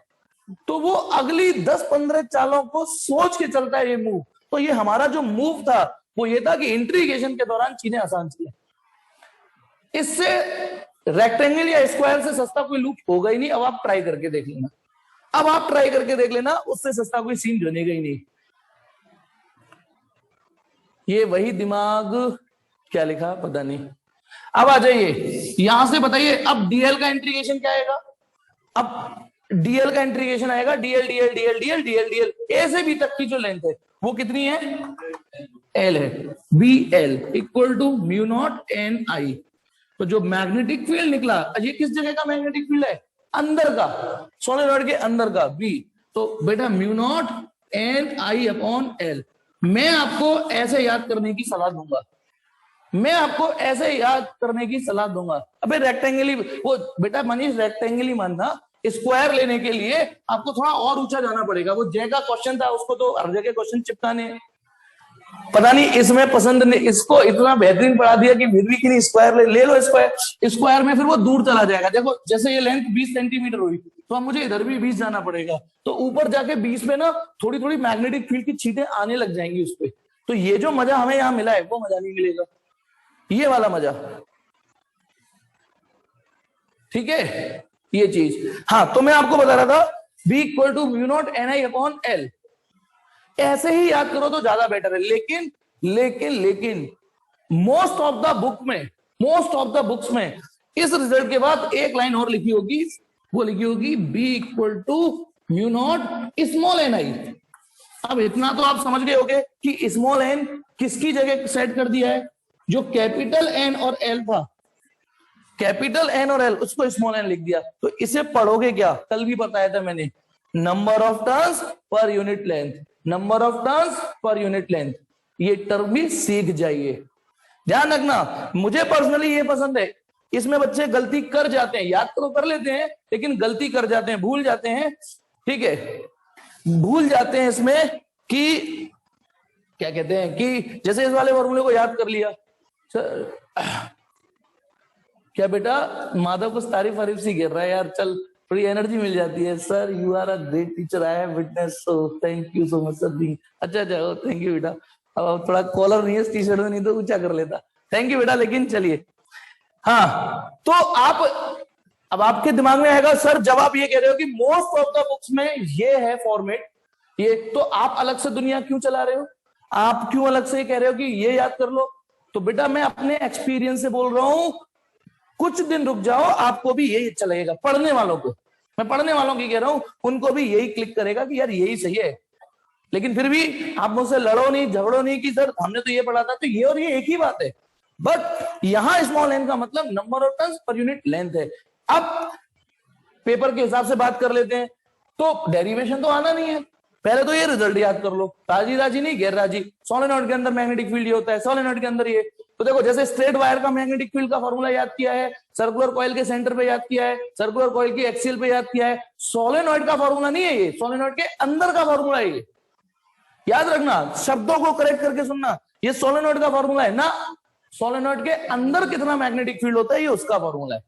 तो वो अगली 10-15 चालों को सोच के चलता है ये मूव। तो ये हमारा जो मूव था वो ये था कि इंट्रीगेशन के दौरान चीजें आसान चले। इससे रेक्टेंगल या स्क्वायर से सस्ता कोई लूप होगा ही नहीं। अब आप ट्राई करके देख लेना, अब आप ट्राई करके देख लेना, उससे सस्ता कोई सीन बनेगा ही नहीं। ये वही दिमाग, क्या लिखा पता नहीं। अब आ जाइए यहां से बताइए, अब डीएल का इंट्रीगेशन क्या आएगा? अब डीएल का इंट्रीगेशन आएगा dl dl dl dl dl dl, A से बी तक की जो लेंथ है वो कितनी है? एल है। B L equal to mu naught N I. तो जो मैग्नेटिक फील्ड निकला, ये किस जगह का मैग्नेटिक फील्ड है? अंदर का, सोलेनॉइड के अंदर का, बी। तो बेटा mu naught N I upon L. मैं आपको ऐसे याद करने की सलाह दूंगा, मैं आपको ऐसे याद करने की सलाह दूंगा। अबे रेक्टेंगल ही वो बेटा मनीष, रेक्टेंगल ही मानना, स्क्वायर लेने के लिए आपको थोड़ा और ऊंचा जाना पड़ेगा। वो जय का क्वेश्चन था, उसको तो हर जगह क्वेश्चन चिपकाने, पता नहीं इसमें पसंद नहीं, इसको इतना बेहतरीन पढ़ा दिया कि फिर भी कि नहीं स्क्वायर ले लो। स्क्वायर स्क्वायर में फिर वो दूर चला जाएगा। देखो जैसे ये लेंथ 20 सेंटीमीटर हुई तो अब मुझे इधर भी 20 जाना पड़ेगा, तो ऊपर जाके 20 में ना थोड़ी थोड़ी मैग्नेटिक फील्ड की छींटें आने लग जाएंगी उस पर। तो ये जो मजा हमें यहाँ मिला है वो मजा नहीं मिलेगा, ये वाला मजा, ठीक है ये चीज। हाँ तो मैं आपको बता रहा था B equal to mu naught N I upon L, ऐसे ही याद करो तो ज्यादा बेटर है। लेकिन लेकिन लेकिन मोस्ट ऑफ द बुक्स में इस रिजल्ट के बाद एक लाइन और लिखी होगी, वो लिखी होगी B equal to mu naught small n I. अब इतना तो आप समझ गए होंगे कि स्मॉल एन किसकी जगह सेट कर दिया है? जो कैपिटल एन और एल था, कैपिटल एन और एल, उसको स्मॉल एन लिख दिया। तो इसे पढ़ोगे क्या? कल भी बताया था मैंने, number of turns per unit length, number of turns per unit length, ये टर्म भी सीख जाइए। ध्यान रखना, मुझे पर्सनली ये पसंद है। इसमें बच्चे गलती कर जाते हैं, याद तो कर लेते हैं लेकिन गलती कर जाते हैं, भूल जाते हैं, ठीक है, भूल जाते हैं इसमें कि क्या कहते हैं कि जैसे इस वाले फॉर्मूले को याद कर लिया सर, क्या बेटा माधव कुछ तारीफ वारीफ सी गिर रहा है यार, चल थोड़ी एनर्जी मिल जाती है। Sir you are a great teacher, I have witness, so thank you so much sir. अच्छा थैंक यू बेटा। अब थोड़ा कॉलर नहीं है इस टी शर्ट में, नहीं तो ऊंचा कर लेता। थैंक यू बेटा। लेकिन चलिए, हाँ तो आप, अब आपके दिमाग में आएगा सर जब आप ये कह रहे हो कि मोस्ट ऑफ द बुक्स में ये है फॉर्मेट, ये तो आप अलग से दुनिया क्यों चला रहे हो? आप क्यों अलग से कह रहे हो कि ये याद कर लो? तो बेटा मैं अपने एक्सपीरियंस से बोल रहा हूं, कुछ दिन रुक जाओ, आपको भी यही चलेगा। पढ़ने वालों को, मैं पढ़ने वालों की कह रहा हूं, उनको भी यही क्लिक करेगा कि यार यही सही है। लेकिन फिर भी आप मुझसे लड़ो नहीं, झगड़ो नहीं कि सर हमने तो ये पढ़ा था, तो ये और ये एक ही बात है। बट यहां स्मॉल एन का मतलब number of turns per unit length है। अब पेपर के हिसाब से बात कर लेते हैं, तो डेरिवेशन तो आना नहीं है, पहले तो ये रिजल्ट याद कर लो। राजी राजी नहीं गैर राजी, सोलेनॉइड के अंदर मैग्नेटिक फील्ड ये होता है, सोलेनॉइड के अंदर ये। तो देखो जैसे स्ट्रेट वायर का मैग्नेटिक फील्ड का फॉर्मूला याद किया है, सर्कुलर कॉइल के सेंटर पे याद किया है, सर्कुलर कॉइल की एक्सियल पे याद किया है। सोलेनॉइड का फॉर्मूला नहीं है ये, सोलेनॉइड के अंदर का फॉर्मूला है ये, याद रखना, शब्दों को करेक्ट करके सुनना। ये सोलेनॉइड का फॉर्मूला है ना, सोलेनॉइड के अंदर कितना मैग्नेटिक फील्ड होता है ये उसका फॉर्मूला है।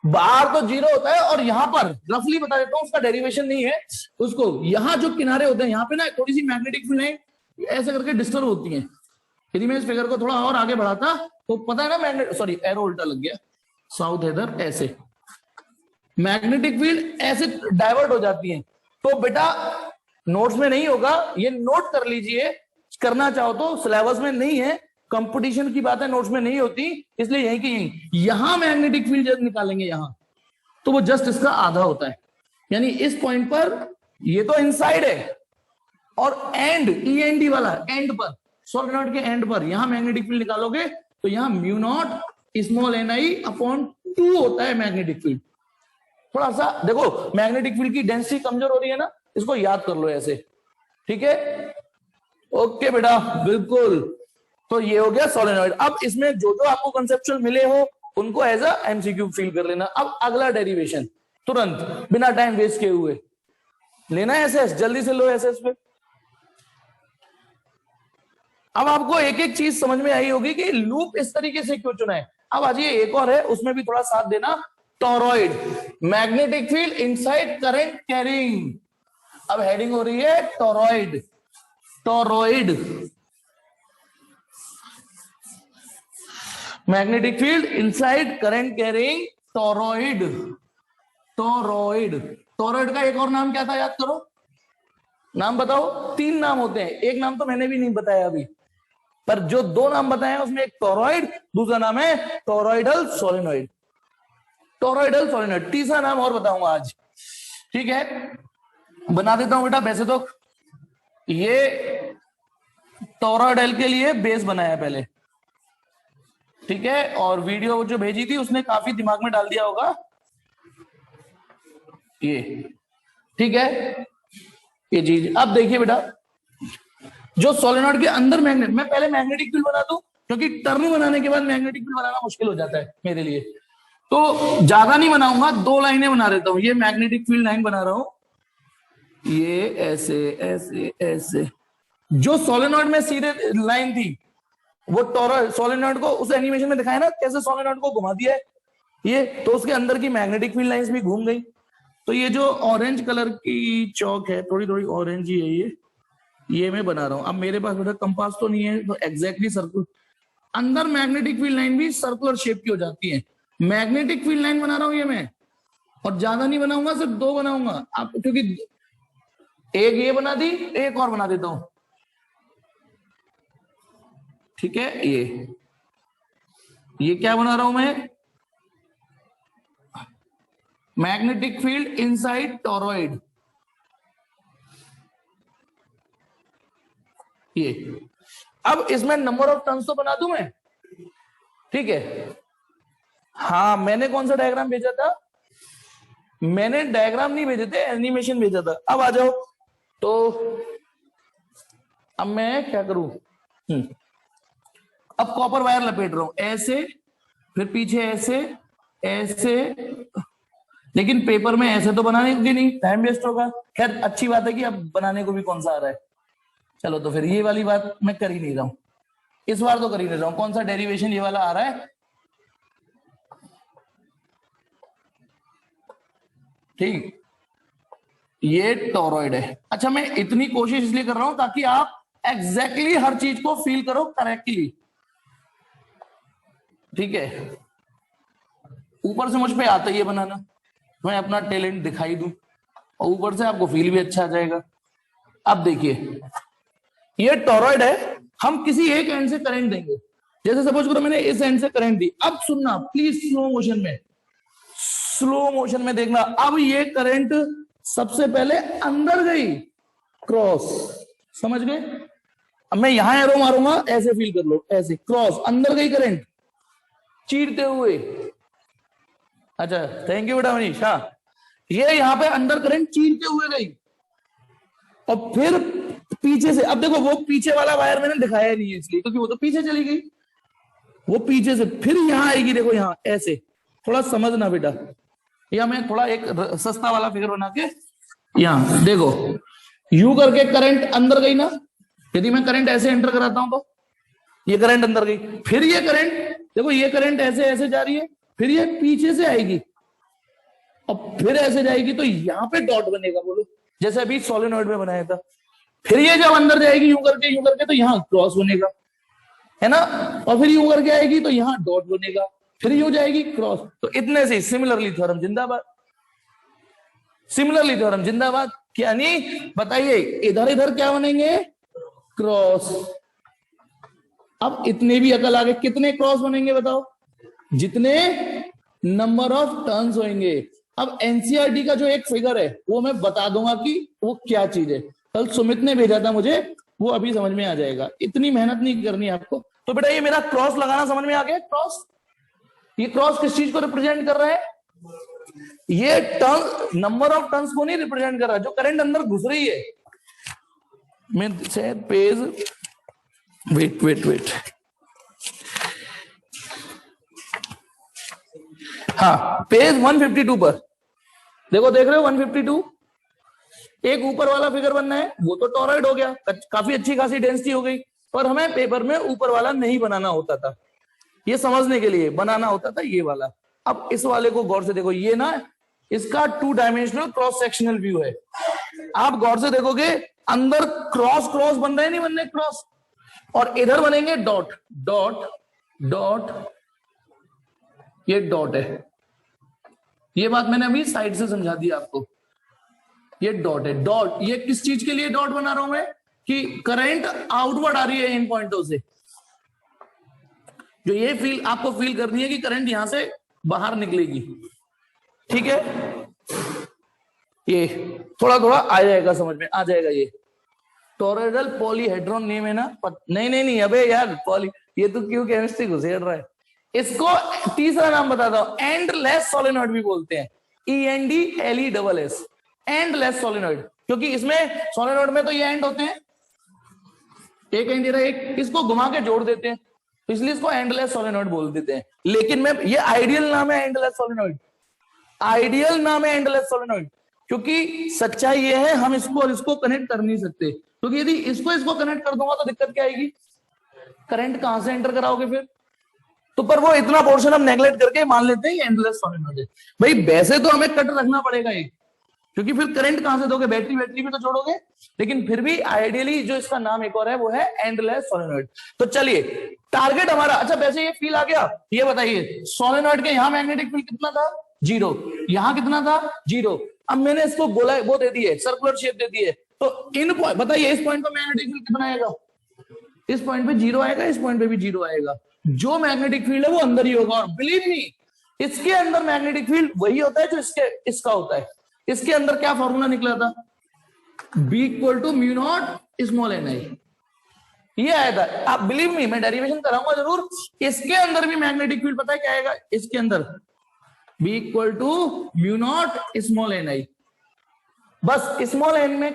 बाहर तो जीरो होता है, और यहां पर रफली बता देता हूं, उसका डेरिवेशन नहीं है उसको। यहां जो किनारे होते हैं यहाँ पे ना थोड़ी सी मैग्नेटिक फील्ड है ऐसे करके डिस्टर्ब होती है। यदि मैं इस फिगर को थोड़ा और आगे बढ़ाता तो पता है ना, मैग्नेट सॉरी एरो उल्टा लग गया, साउथ इधर ऐसे मैग्नेटिक फील्ड ऐसे डाइवर्ट हो जाती है। तो बेटा नोट्स में नहीं होगा, ये नोट कर लीजिए, करना चाहो तो, सिलेबस में नहीं है, कंपटीशन की बात है, नोट्स में नहीं होती, इसलिए यहीं की यहीं। यहां मैग्नेटिक फील्ड जब निकालेंगे यहां, तो वो जस्ट इसका आधा होता है, यानी इस पॉइंट पर ये तो इनसाइड है, और एंड END वाला एंड पर, सोलेनॉइड के एंड पर यहां मैग्नेटिक फील्ड निकालोगे तो यहां mu naught small ni upon 2 होता है मैग्नेटिक फील्ड। थोड़ा सा देखो मैग्नेटिक फील्ड की डेंसिटी कमजोर हो रही है ना, इसको याद कर लो ऐसे, ठीक है। ओके बेटा बिल्कुल। तो ये हो गया सोलेनॉइड। अब इसमें जो जो आपको कंसेप्चुअल मिले हो उनको एज अ एमसीक्यू फील कर लेना। अब अगला डेरिवेशन तुरंत बिना टाइम वेस्ट किए हुए लेना है एसएस, जल्दी से लो एसएस पे। अब आपको एक एक चीज समझ में आई होगी कि लूप इस तरीके से क्यों चुना है। अब आज ये एक और है, उसमें भी थोड़ा साथ देना। Torrid, magnetic field inside current carrying. अब हेडिंग हो रही है torrid. Torrid, magnetic field inside current carrying, torrid. Torrid, torrid का एक और नाम क्या था, याद करो, नाम बताओ। 3 नाम होते हैं, एक नाम तो मैंने भी नहीं बताया अभी, पर जो 2 नाम बताए उसमें एक टॉरॉइड, दूसरा नाम है टॉरॉइडल सोलेनॉइड। टॉरॉइडल सोलेनॉइड, तीसरा नाम और बताऊंगा आज, ठीक है। बना देता हूं बेटा। वैसे तो ये टॉरॉइडल के लिए बेस बनाया पहले, ठीक है, और वीडियो जो भेजी थी उसने काफी दिमाग में डाल दिया होगा ये, ठीक है, ये चीज। अब देखिए बेटा, जो सोलेनॉइड के अंदर मैग्नेट, मैं पहले मैग्नेटिक फील्ड बना दूं, क्योंकि टर्न बनाने के बाद मैग्नेटिक फील्ड बनाना मुश्किल हो जाता है मेरे लिए, तो ज्यादा नहीं बनाऊंगा, 2 लाइनें बना देता हूं। ये मैग्नेटिक फील्ड लाइन बना रहा हूं, ये ऐसे ऐसे ऐसे। जो सोलेनॉइड में सीधे लाइन थी, वो टॉरॉइड सोलेनॉइड को उस एनिमेशन में दिखाया ना कैसे सोलेनॉइड को घुमा दिया है ये, तो उसके अंदर की मैग्नेटिक फील्ड लाइंस भी घूम गई। तो ये जो ऑरेंज कलर की चौक है, थोड़ी थोड़ी ऑरेंज ही है ये मैं बना रहा हूं। अब मेरे पास बेटा कंपास तो नहीं है, तो एग्जैक्टली सर्कल, अंदर मैग्नेटिक फील्ड लाइन भी सर्कुलर शेप की हो जाती है। मैग्नेटिक फील्ड लाइन बना रहा हूं ये मैं, और ज्यादा नहीं बनाऊंगा, सिर्फ 2 बनाऊंगा। आप क्योंकि एक ये बना दी, एक और बना देता हूं, ठीक है। ये क्या बना रहा हूं मैं, मैग्नेटिक फील्ड इनसाइड टॉरॉइड, ये। अब इसमें नंबर ऑफ टर्न्स तो बना दूं मैं, ठीक है। हाँ, मैंने कौन सा डायग्राम भेजा था, मैंने डायग्राम नहीं भेजे थे, एनिमेशन भेजा था। अब आ जाओ, तो अब मैं क्या करूं, अब कॉपर वायर लपेट रहा हूं ऐसे, फिर पीछे ऐसे ऐसे, लेकिन पेपर में ऐसे तो बनाने की नहीं, टाइम वेस्ट होगा। खैर अच्छी बात है कि अब बनाने को भी कौन सा आ रहा है, चलो तो फिर ये वाली बात मैं कर ही नहीं रहा हूं इस बार, तो कर ही नहीं रहा हूं। कौन सा डेरिवेशन ये वाला आ रहा है, ठीक, ये टॉरॉइड है। अच्छा, मैं इतनी कोशिश इसलिए कर रहा हूं ताकि आप एग्जैक्टली हर चीज को फील करो करेक्टली, ठीक है। ऊपर से मुझ पे आता ही है बनाना, मैं अपना टैलेंट दिखाई दूं, और ऊपर से आपको फील भी अच्छा आ जाएगा। अब देखिए, ये टॉरॉइड है, हम किसी एक एंड से करंट देंगे, जैसे सपोज करो मैंने इस एंड से करंट दी। अब सुनना प्लीज, स्लो मोशन में, स्लो मोशन में देखना। अब ये करंट सबसे पहले अंदर गई, क्रॉस, समझ गए। अब मैं यहां एरो मारूंगा, ऐसे फील कर लो, ऐसे क्रॉस, अंदर गई करंट चीरते हुए। अच्छा, थैंक यू बेटा मनीष। हाँ, ये यहां पे अंदर करंट चीरते हुए गई, और फिर पीछे से, अब देखो वो पीछे वाला वायर मैंने दिखाया नहीं है इसलिए, क्योंकि वो तो पीछे चली गई, वो पीछे से फिर यहां आएगी, देखो यहां ऐसे, थोड़ा समझना बेटा। या मैं थोड़ा एक सस्ता वाला फिगर बना के, यहां देखो, यू करके करंट अंदर गई ना, यदि मैं करंट ऐसे एंटर कराता हूं तो ये करंट अंदर गई, फिर ये करंट देखो, ये करंट ऐसे ऐसे जा रही है, फिर ये पीछे से आएगी और फिर ऐसे जाएगी, तो यहां पे डॉट बनेगा, बोलो, जैसे अभी सोलेनॉइड में बनाया था। फिर ये जब अंदर जाएगी यूं करके तो यहां क्रॉस बनेगा, है ना, और फिर यूं करके आएगी तो यहां डॉट बनेगा, फिर यूं जाएगी क्रॉस। तो इतने से सिमिलरली थ्योरम जिंदाबाद, सिमिलरली थ्योरम जिंदाबाद। क्या नहीं बताइए, इधर इधर क्या बनेंगे, क्रॉस। अब इतने भी अकल आ गए, कितने क्रॉस बनेंगे बताओ, जितने नंबर ऑफ टर्न्स होंगे। अब एनसीईआरटी का जो एक फिगर है वो मैं बता दूंगा कि वो क्या चीज है, कल सुमित ने भेजा था मुझे, वो अभी समझ में आ जाएगा, इतनी मेहनत नहीं करनी आपको। तो बेटा ये मेरा क्रॉस लगाना समझ में आ गया, क्रॉस, ये क्रॉस किस चीज को रिप्रेजेंट कर रहा है, ये टर्न, नंबर ऑफ टर्न्स को नहीं रिप्रेजेंट कर रहा, जो करंट अंदर घुस रही है। मैं शायद पेज, वेट, हाँ, पेज 152 पर देखो, देख रहे हो 152। एक ऊपर वाला फिगर बनना है, वो तो टॉरॉइड हो गया, काफी अच्छी खासी डेंसिटी हो गई, पर हमें पेपर में ऊपर वाला नहीं बनाना होता था, ये समझने के लिए बनाना होता था ये वाला। अब इस वाले को गौर से देखो, ये ना इसका 2 डायमेंशनल क्रॉस सेक्शनल व्यू है। आप गौर से देखोगे, अंदर क्रॉस क्रॉस बन रहे नहीं बन रहे क्रॉस, और इधर बनेंगे डॉट डॉट डॉट, ये डॉट है। ये बात मैंने अभी साइड से समझा दी आपको, ये डॉट है। डॉट ये किस चीज के लिए डॉट बना रहा हूं मैं, कि करंट आउटवर्ड आ रही है इन पॉइंटों से, जो ये फील आपको फील करनी है कि करंट यहां से बाहर निकलेगी, ठीक है। ये थोड़ा थोड़ा आ जाएगा, समझ में आ जाएगा। ये टॉरॉइडल पॉलीहेड्रॉन नेम है ना, नहीं नहीं नहीं, अबे यार पॉली, ये तो क्यों केमिस्ट्री घुसेड़ रहा है। इसको तीसरा नाम बताता हूं, एंडलेस सोलेनॉइड भी बोलते हैं, ENDLESS, एंडलेस सोलेनॉइड, क्योंकि इसमें सोलेनॉइड में तो ये एंड होते हैं, एक एंड रहा, एक इसको घुमा के जोड़ देते हैं, तो इसलिए इसको एंडलेस सोलेनॉइड बोल देते हैं। लेकिन मैं, ये आइडियल नाम है एंडलेस सोलेनॉइड, आइडियल नाम है एंडलेस सोलेनॉइड, क्योंकि सच्चाई ये है हम इसको और इसको कनेक्ट कर नहीं सकते, क्योंकि यदि इसको कनेक्ट कर दूंगा तो दिक्कत क्या आएगी, करंट कहां से एंटर कराओगे फिर, तो पर वो इतना पोर्शन हम नेग्लेक्ट करके मान लेते हैं एंडलेस सोलेनॉइड है। भाई वैसे तो हमें कट रखना पड़ेगा एक, क्योंकि फिर करंट कहां से दोगे, बैटरी बैटरी भी तो जोड़ोगे, लेकिन फिर भी आइडियली जो इसका नाम एक और है वो है एंडलेस सोलेनॉइड। तो चलिए टारगेट हमारा, अच्छा वैसे ये फील आ गया, ये बताइए सोलेनॉइड के यहां मैग्नेटिक फील्ड कितना था, 0, यहां कितना था, 0। अब मैंने इसको बोला, वो दे दी है, सर्कुलर शेप दे दी है, तो इन पॉइंट बताइए, इस पॉइंट पर मैग्नेटिक फील्ड कितना आएगा, इस पॉइंट पे 0 आएगा, इस पॉइंट पे भी 0 आएगा। जो मैग्नेटिक फील्ड है वो अंदर ही होगा, और बिलीव मी इसके अंदर मैग्नेटिक फील्ड वही होता है जो इसका होता है। इसके अंदर क्या फॉर्मूला निकला था, B = μ0 ये आया था। आप बिलीव मी, मैं डेरिवेशन कराऊंगा जरूर। इसके अंदर भी मैग्नेटिक फील्ड पता है क्या आएगा, इसके अंदर B = μ0 बस स्मॉल n में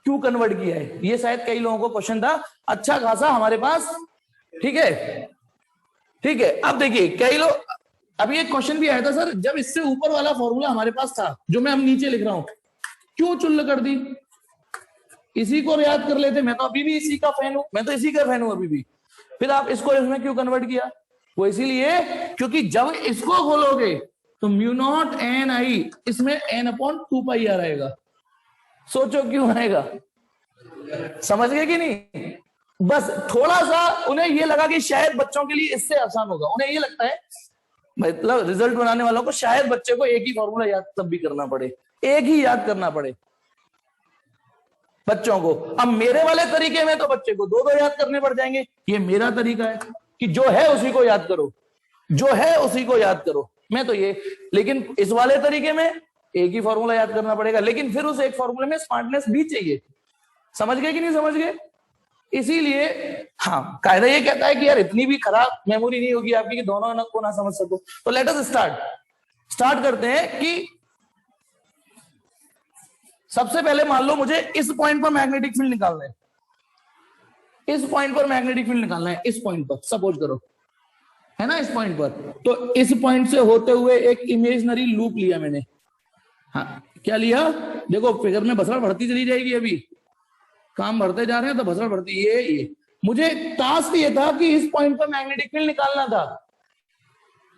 क्यों कन्वर्ट किया है, ये शायद कई लोगों को क्वेश्चन था, अच्छा खासा हमारे पास, ठीक है ठीक है। अब देखिए कई लोग, अभी एक क्वेश्चन भी आया था सर, जब इससे ऊपर वाला फॉर्मूला हमारे पास था जो मैं हम नीचे लिख रहा हूं, क्यों चुल्ल कर दी, इसी को याद कर लेते, मैं तो अभी भी इसी का फैन हूं, मैं तो इसी का फैन हूं अभी भी, फिर आप इसको इसमें क्यों कन्वर्ट किया, वो इसीलिए क्योंकि जब इसको खोलोगे तो μ0 इसमें n/2πr आएगा, सोचो क्यों आएगा, समझ गए कि नहीं। बस थोड़ा सा उन्हें ये लगा कि शायद बच्चों के लिए इससे आसान होगा, उन्हें ये लगता है, मतलब रिजल्ट बनाने वालों को शायद बच्चे को एक ही फॉर्मूला याद तब भी करना पड़े, एक ही याद करना पड़े बच्चों को। अब मेरे वाले तरीके में तो बच्चे को 2-2 याद करने पड़ जाएंगे, ये मेरा तरीका है कि जो है उसी को याद करो, जो है उसी को याद करो, मैं तो ये, लेकिन इस वाले तरीके में एक ही फॉर्मूला याद करना पड़ेगा, लेकिन फिर उस एक फॉर्मूले में स्मार्टनेस भी चाहिए, समझ गए कि नहीं समझ गए। इसीलिए हाँ, कायदा ये कहता है कि यार इतनी भी खराब मेमोरी नहीं होगी आपकी कि दोनों को ना समझ सको। तो लेट अस स्टार्ट करते हैं कि सबसे पहले मान लो मुझे इस पॉइंट पर मैग्नेटिक फील्ड निकालना है, इस पॉइंट पर मैग्नेटिक फील्ड निकालना है, इस पॉइंट पर सपोज करो, है ना, इस पॉइंट पर। तो इस पॉइंट से होते हुए एक इमेजिनरी लूप लिया मैंने, हाँ क्या लिया, देखो फिगर में भसड़ बढ़ती चली जाएगी, अभी काम बढ़ते जा रहे हैं तो भसड़ बढ़ती, ये मुझे टास्क ये था कि इस पॉइंट पर मैग्नेटिक फील्ड निकालना था,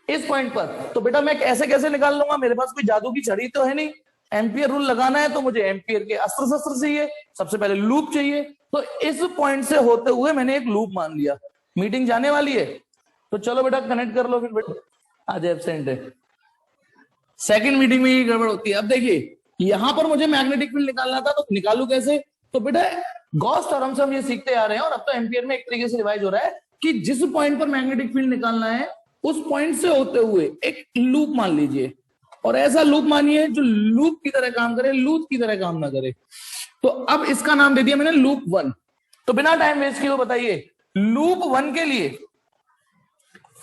इस पॉइंट पर। तो बेटा मैं कैसे निकाल लूंगा, मेरे पास कोई जादू की छड़ी तो है नहीं, एम्पियर रूल लगाना है तो मुझे एम्पियर के अस्त्र शस्त्र चाहिए, सबसे पहले लूप चाहिए। तो इस पॉइंट से होते हुए मैंने एक लूप मान लिया। मीटिंग जाने वाली है तो चलो बेटा कनेक्ट कर लो, फिर बेटा आज एब्सेंट है, सेकंड मीटिंग में ही गड़बड़ होती है। अब देखिए यहां पर मुझे मैग्नेटिक फील्ड निकालना था, तो निकालू कैसे, तो बेटा गॉस थ्योरम से हम ये सीखते आ रहे हैं, और अब तो एम्पियर में एक तरीके से रिवाइज हो रहा है कि जिस पॉइंट पर मैग्नेटिक फील्ड निकालना है उस पॉइंट से होते हुए एक लूप मान लीजिए, और ऐसा लूप मानिए जो लूप की तरह काम करे, लूप की तरह काम ना करे। तो अब इसका नाम दे दिया मैंने लूप 1। तो बिना टाइम वेस्ट किए बताइए, लूप 1 के लिए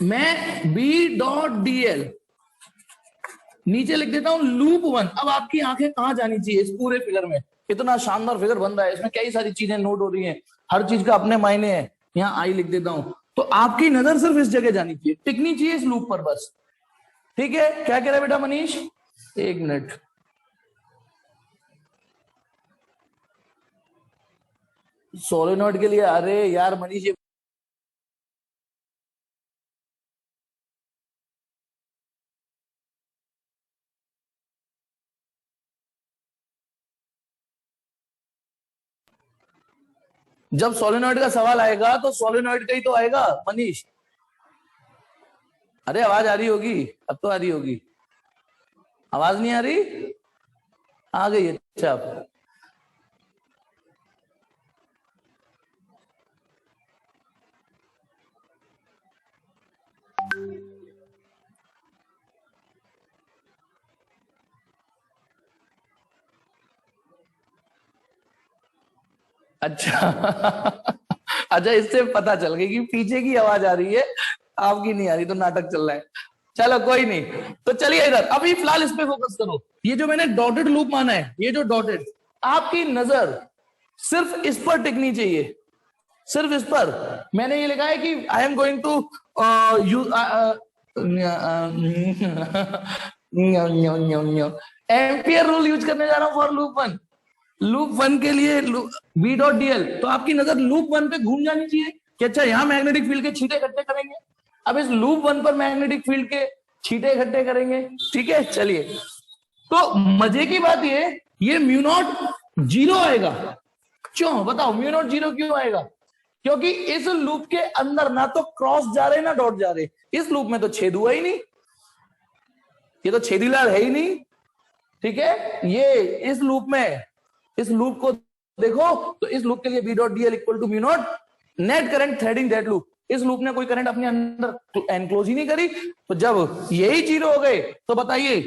मैं B.dl नीचे लिख देता हूं लूप 1। अब आपकी आंखें कहां जानी चाहिए इस पूरे फिगर में, इतना शानदार फिगर बन रहा है, इसमें कई सारी चीजें नोट हो रही हैं, हर चीज का अपने मायने हैं, यहां आई लिख देता हूं। तो आपकी नजर सिर्फ इस जगह जानी चाहिए, टिकनी चाहिए इस लूप पर बस। ठीक है, क्या कह रहा है बेटा मनीष? एक मिनट, सोलेनोइड के लिए, अरे यार मनीष ये जब सोलेनोइड का सवाल आएगा तो सोलेनोइड का ही तो आएगा मनीष। अरे आवाज आ रही होगी, अब तो आ रही होगी। आवाज नहीं आ रही? आ गई, अच्छा। अच्छा अच्छा, इससे पता चल गई कि पीछे की आवाज आ रही है, आपकी नहीं आ रही, तो नाटक चल रहा है। चलो कोई नहीं, तो चलिए इधर अभी फिलहाल इस पे फोकस करो। ये जो मैंने डॉटेड लूप माना है, ये जो डॉटेड, आपकी नजर सिर्फ इस पर टिकनी चाहिए, सिर्फ इस पर। मैंने ये लिखा है कि आई am going two ampere rule use करने जा रहा हूं for loop one. Loop one के लिए बी डॉट डीएल, तो आपकी नजर लूप वन पे घूम जानी चाहिए कि अच्छा यहां मैग्नेटिक फील्ड के छींटे इकट्ठे करेंगे। अब इस लूप वन पर मैग्नेटिक फील्ड के छींटे इकट्ठे करेंगे, ठीक है। चलिए, तो मजे की बात ये म्यू नॉट जीरो आएगा। क्यों बताओ म्यू नॉट जीरो क्यों आएगा? क्योंकि इस लूप के अंदर ना तो क्रॉस जा रहे ना डॉट जा रहे। इस लूप में तो छेद हुआ ही नहीं, ये तो छेदीलाल है ही नहीं, ठीक है। ये इस लूप में, इस लूप को देखो तो इस लूप के लिए B dot dl equal to mu naught net current threading that loop. इस लूप ने कोई करंट अपने अंदर एनक्लोज ही नहीं करी। तो जब यही जीरो हो गए तो बताइए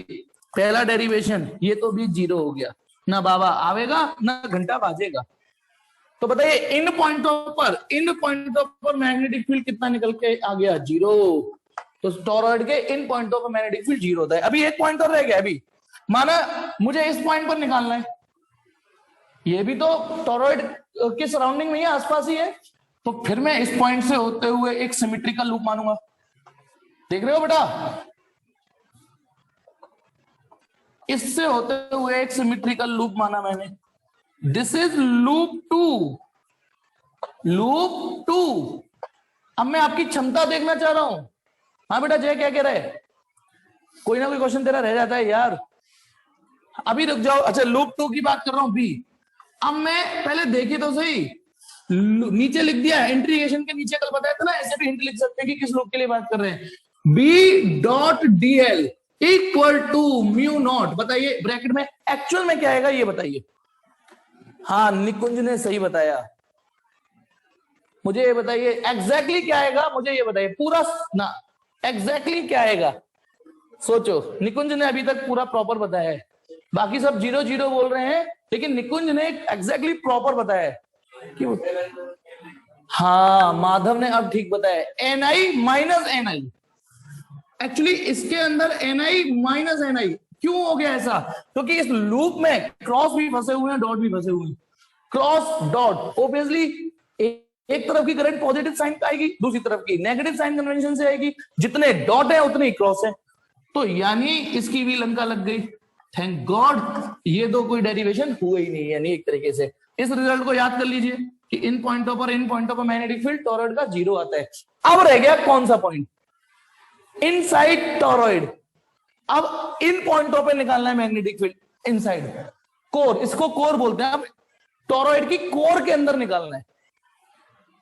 पहला डेरिवेशन ये तो भी जीरो हो गया, ना बाबा आवेगा ना घंटा बाजेगा। तो बताइए इन पॉइंटों पर मैग्नेटिक फील्ड कितना निकल के आ गया? जीरो। तो टॉरॉइड के इन पॉइंटों पर मैग्नेटिक फील्ड जीरो होता है। अभी एक पॉइंट और रह गया, अभी माना मुझे इस पॉइंट पर निकालना है, ये भी तो टॉरॉइड के सराउंडिंग में ही आसपास ही है, तो फिर मैं इस पॉइंट से होते हुए एक सिमेट्रिकल लूप मानूंगा। देख रहे हो बेटा, इससे होते हुए एक सिमेट्रिकल लूप माना मैंने। This is loop two, loop two. अब मैं आपकी क्षमता देखना चाह रहा हूं। हाँ बेटा जय क्या कह रहे हैं? कोई ना कोई क्वेश्चन तेरा रह जाता है यार, अभी रुक जाओ। अच्छा लूप टू की बात कर रहा हूं बी। अब मैं पहले देखी तो सही, नीचे लिख दिया इंटीग्रेशन के नीचे, कल बताया था ना, ऐसे भी हिंट लिख सकते हैं कि किस लूप के लिए बात कर रहे हैं। B dot dl equal to mu naught, बताइए ब्रैकेट में एक्चुअल में क्या आएगा ये बताइए। हाँ निकुंज ने सही बताया, मुझे ये बताइए एग्जैक्टली क्या आएगा, मुझे ये बताइए पूरा ना एग्जैक्टली क्या आएगा। सोचो, निकुंज ने अभी तक पूरा प्रॉपर बताया है, बाकी सब जीरो जीरो बोल रहे हैं, लेकिन निकुंज ने एग्जैक्टली प्रॉपर बताया है। क्यों? हाँ माधव ने अब ठीक बताया, एन आई माइनस एन आई। एक्चुअली इसके अंदर एन आई माइनस एन आई क्यों हो गया ऐसा? क्योंकि इस लूप में क्रॉस भी फंसे हुए हैं, डॉट भी फंसे हुए हैं। क्रॉस डॉट ऑब्वियसली एक तरफ की करंट पॉजिटिव साइन आएगी, दूसरी तरफ की नेगेटिव साइन कन्वेंशन से आएगी। जितने डॉट है उतने ही क्रॉस है, तो यानी इसकी भी लंका लग गई। थैंक गॉड ये दो कोई डेरिवेशन हुए ही नहीं, यानी एक तरीके से इस रिजल्ट को याद कर लीजिए कि इन पॉइंटों पर मैग्नेटिक फील्ड टॉरॉइड का जीरो आता है। अब रह गया कौन सा पॉइंट? Inside torrid. अब इन पॉइंटों पे निकालना है मैग्नेटिक फील्ड इनसाइड कोर, इसको कोर बोलते हैं। अब टॉरॉइड की कोर के अंदर निकालना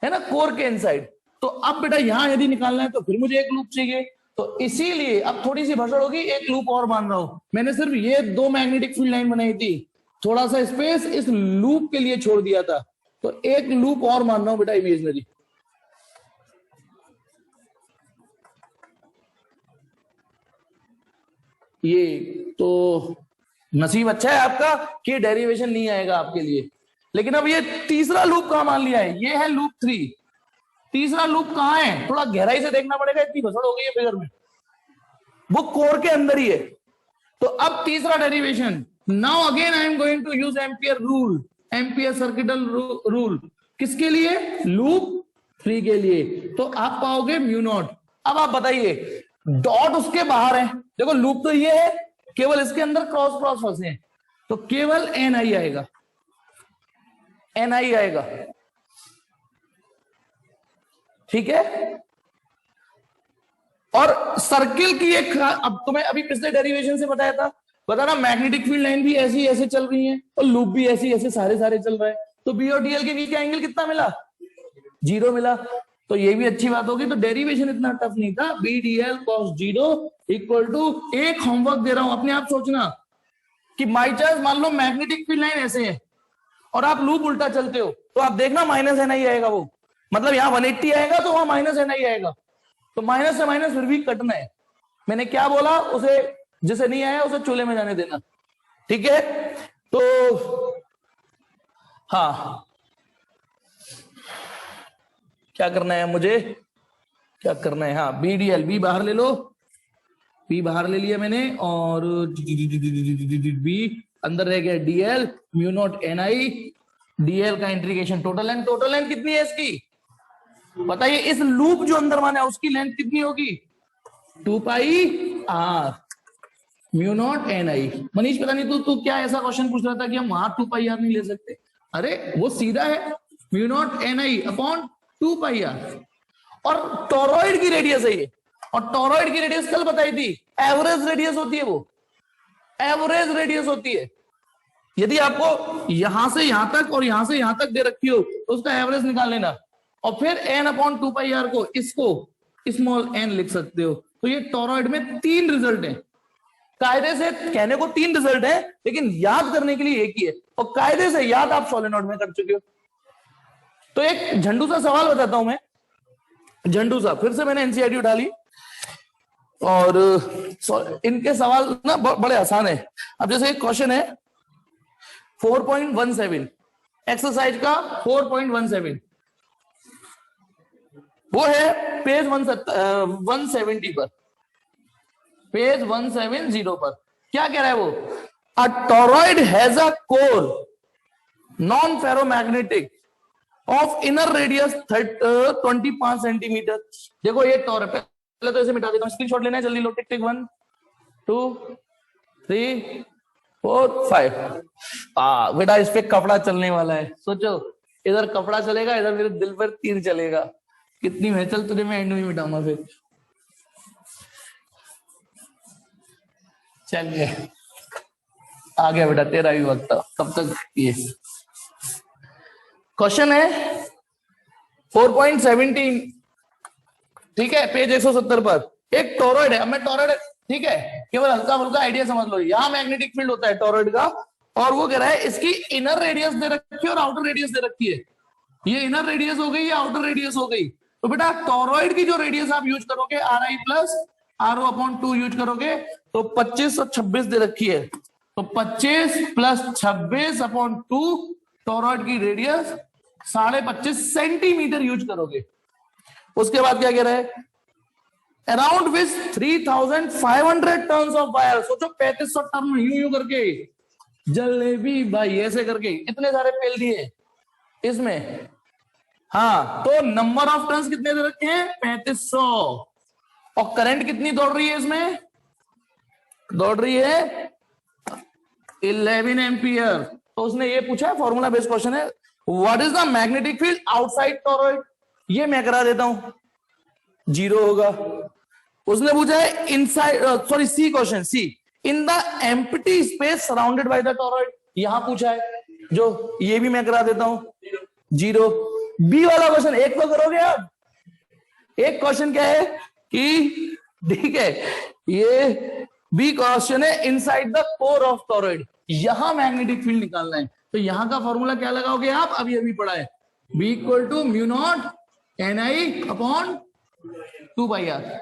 है ना, कोर के इनसाइड। तो अब बेटा यहां यदि निकालना है तो फिर मुझे एक लूप चाहिए, तो इसीलिए अब थोड़ी सी भसड़ होगी, एक लूप और मान रहा हूं। मैंने सिर्फ ये दो मैग्नेटिक फील्ड लाइन बनाई थी, थोड़ा सा स्पेस इस लूप के लिए छोड़ दिया था, तो एक लूप और मान रहा हूं बेटा इमेजिनरी। ये तो नसीब अच्छा है आपका कि डेरिवेशन नहीं आएगा आपके लिए। लेकिन अब ये तीसरा लूप कहां मान लिया है? ये है लूप 3। तीसरा लूप कहां है? थोड़ा गहराई से देखना पड़ेगा, इतनी भसड़ हो गई है फिगर में। वो कोर के अंदर ही है। तो अब तीसरा derivation, now again I am going to use ampere rule, ampere circuital rule. किसके लिए? लूप 3 के लिए। तो आप पाओगे म्यू नॉट। अब आप बताइए डॉट उसके बाहर है, देखो लूप तो ये है, केवल इसके अंदर क्रॉस क्रॉस फंसे हैं, तो केवल एन आई आएगा, एन आई आएगा, ठीक है। और सर्किल की एक, अब तुम्हें अभी पिछले डेरिवेशन से बताया था, बताना मैग्नेटिक फील्ड लाइन भी ऐसी ऐसे चल रही है और लूप भी ऐसी ऐसे सारे सारे चल रहे हैं, तो बी और डीएल के बीच का एंगल कितना मिला, 0 मिला। तो ये भी अच्छी बात होगी, तो डेरिवेशन इतना टफ नहीं था, B D L cos 0 equal to, एक होमवर्क दे रहा हूं अपने आप सोचना कि माई चांस मान लो मैग्नेटिक फील्ड लाइन ऐसे है और आप लूप उल्टा चलते हो, तो आप देखना माइनस एन आई आएगा, वो मतलब यहां 180 आएगा तो वहां माइनस एन आई आएगा, तो माइनस से माइनस फिर भी कटना है। मैंने क्या बोला, उसे जिसे नहीं आया उसे चूल्हे में जाने देना, ठीक है। तो हाँ, क्या करना है मुझे, क्या करना है, हाँ बी डी एल, बी बाहर ले लो, बी बाहर ले लिया मैंने, और बी अंदर रह गया डीएल, म्यू नॉट एन आई, डीएल का इंटीग्रेशन, टोटल लेंथ कितनी है इसकी बताइए, इस लूप जो अंदर माना है उसकी लेंथ कितनी होगी, 2 pi R mu naught N आई। मनीष पता नहीं तू क्या ऐसा क्वेश्चन पूछ रहा था कि हम वहां 2 पाई आर नहीं ले सकते, अरे वो सीधा है mu naught N I upon 2 pi R, और टोरॉइड की रेडियस है ये, और टोरॉइड की रेडियस कल बताई थी, एवरेज रेडियस होती है, वो एवरेज रेडियस होती है। यदि आपको यहां से यहां तक और यहां से यहां तक दे रखी हो तो उसका एवरेज निकाल लेना, और फिर एन अपॉन 2 पाई आर को इसको स्मॉल एन लिख सकते हो। तो ये टोरॉइड में 3 रिजल्ट है, कायदे से कहने को 3 रिजल्ट है लेकिन याद करने के लिए एक ही है, और कायदे से याद आप सोलेनोइड में कर चुके हो। तो एक झंडू सा सवाल बताता हूं मैं, झंडू सा, फिर से मैंने एनसीईआरटी उठा ली, और इनके सवाल ना बड़े आसान है। अब जैसे एक क्वेश्चन है 4.17 एक्सरसाइज का 4.17, वो है पेज 170 पर, पेज 170 पर क्या कह रहा है वो, a toroid has a core non ferromagnetic of inner radius 25 centimetre. देखो ये टोरॉइड, पहले तो इसे मिटा देता हूं, स्क्रीनशॉट लेना है जल्दी लो, टिक टिक 1 2 3 4 5। बेटा इस पे कपड़ा चलने वाला है, सोचो इधर कपड़ा चलेगा, इधर मेरे दिल पर तीर चलेगा, कितनी महचल तुझे मैं एंड में मिटाऊंगा फिर। चलिए आ गया बेटा तेरा भी वक्त, तब तक ये क्वेश्चन है 4.17, ठीक है, पेज 170 पर। एक टोरॉइड है, अब मैं टोरॉइड, ठीक है, केवल हल्का फुल्का आइडिया समझ लो, यहां मैग्नेटिक फील्ड होता है टोरॉइड का, और वो कह रहा है इसकी इनर रेडियस दे रखी है और आउटर रेडियस दे रखी है, ये इनर रेडियस हो गई या आउटर रेडियस हो गई। तो बेटा टोरॉइड की जो रेडियस आप यूज करोगे R I plus R O upon 2 use करोगे, तो 25 और 26 दे रखी है, तो 25 प्लस 26 अपॉन 2, टोरॉइड की रेडियस 25.5 सेंटीमीटर यूज करोगे। उसके बाद क्या कह रहा है, around which 3500 turns of wire, सोचो 3500 टर्न यूं करके, जलेबी भाई ऐसे करके इतने सारे पेल दिए इसमें, हाँ, तो नंबर ऑफ टर्न्स कितने दे रखे हैं 3500, और करंट कितनी दौड़ रही है इसमें, दौड़ रही है 11 एम्पियर। तो उसने ये पूछा है, फॉर्मूला बेस्ड क्वेश्चन है, what is the magnetic field outside toroid, ये मैं करा देता हूं, 0 होगा। उसने पूछा है inside, sorry C question, C in the empty space surrounded by the toroid, यहां पूछा है, जो ये भी मैं करा देता हूं 0। बी वाला क्वेश्चन एक तो करोगे आप, एक क्वेश्चन क्या है कि, ठीक है, ये बी क्वेश्चन है inside the core of toroid, यहां मैग्नेटिक फील्ड निकालना है, तो यहां का फॉर्मूला क्या लगाओगे आप, अभी अभी पढ़ा है, B equal to mu naught N I upon 2 pi R.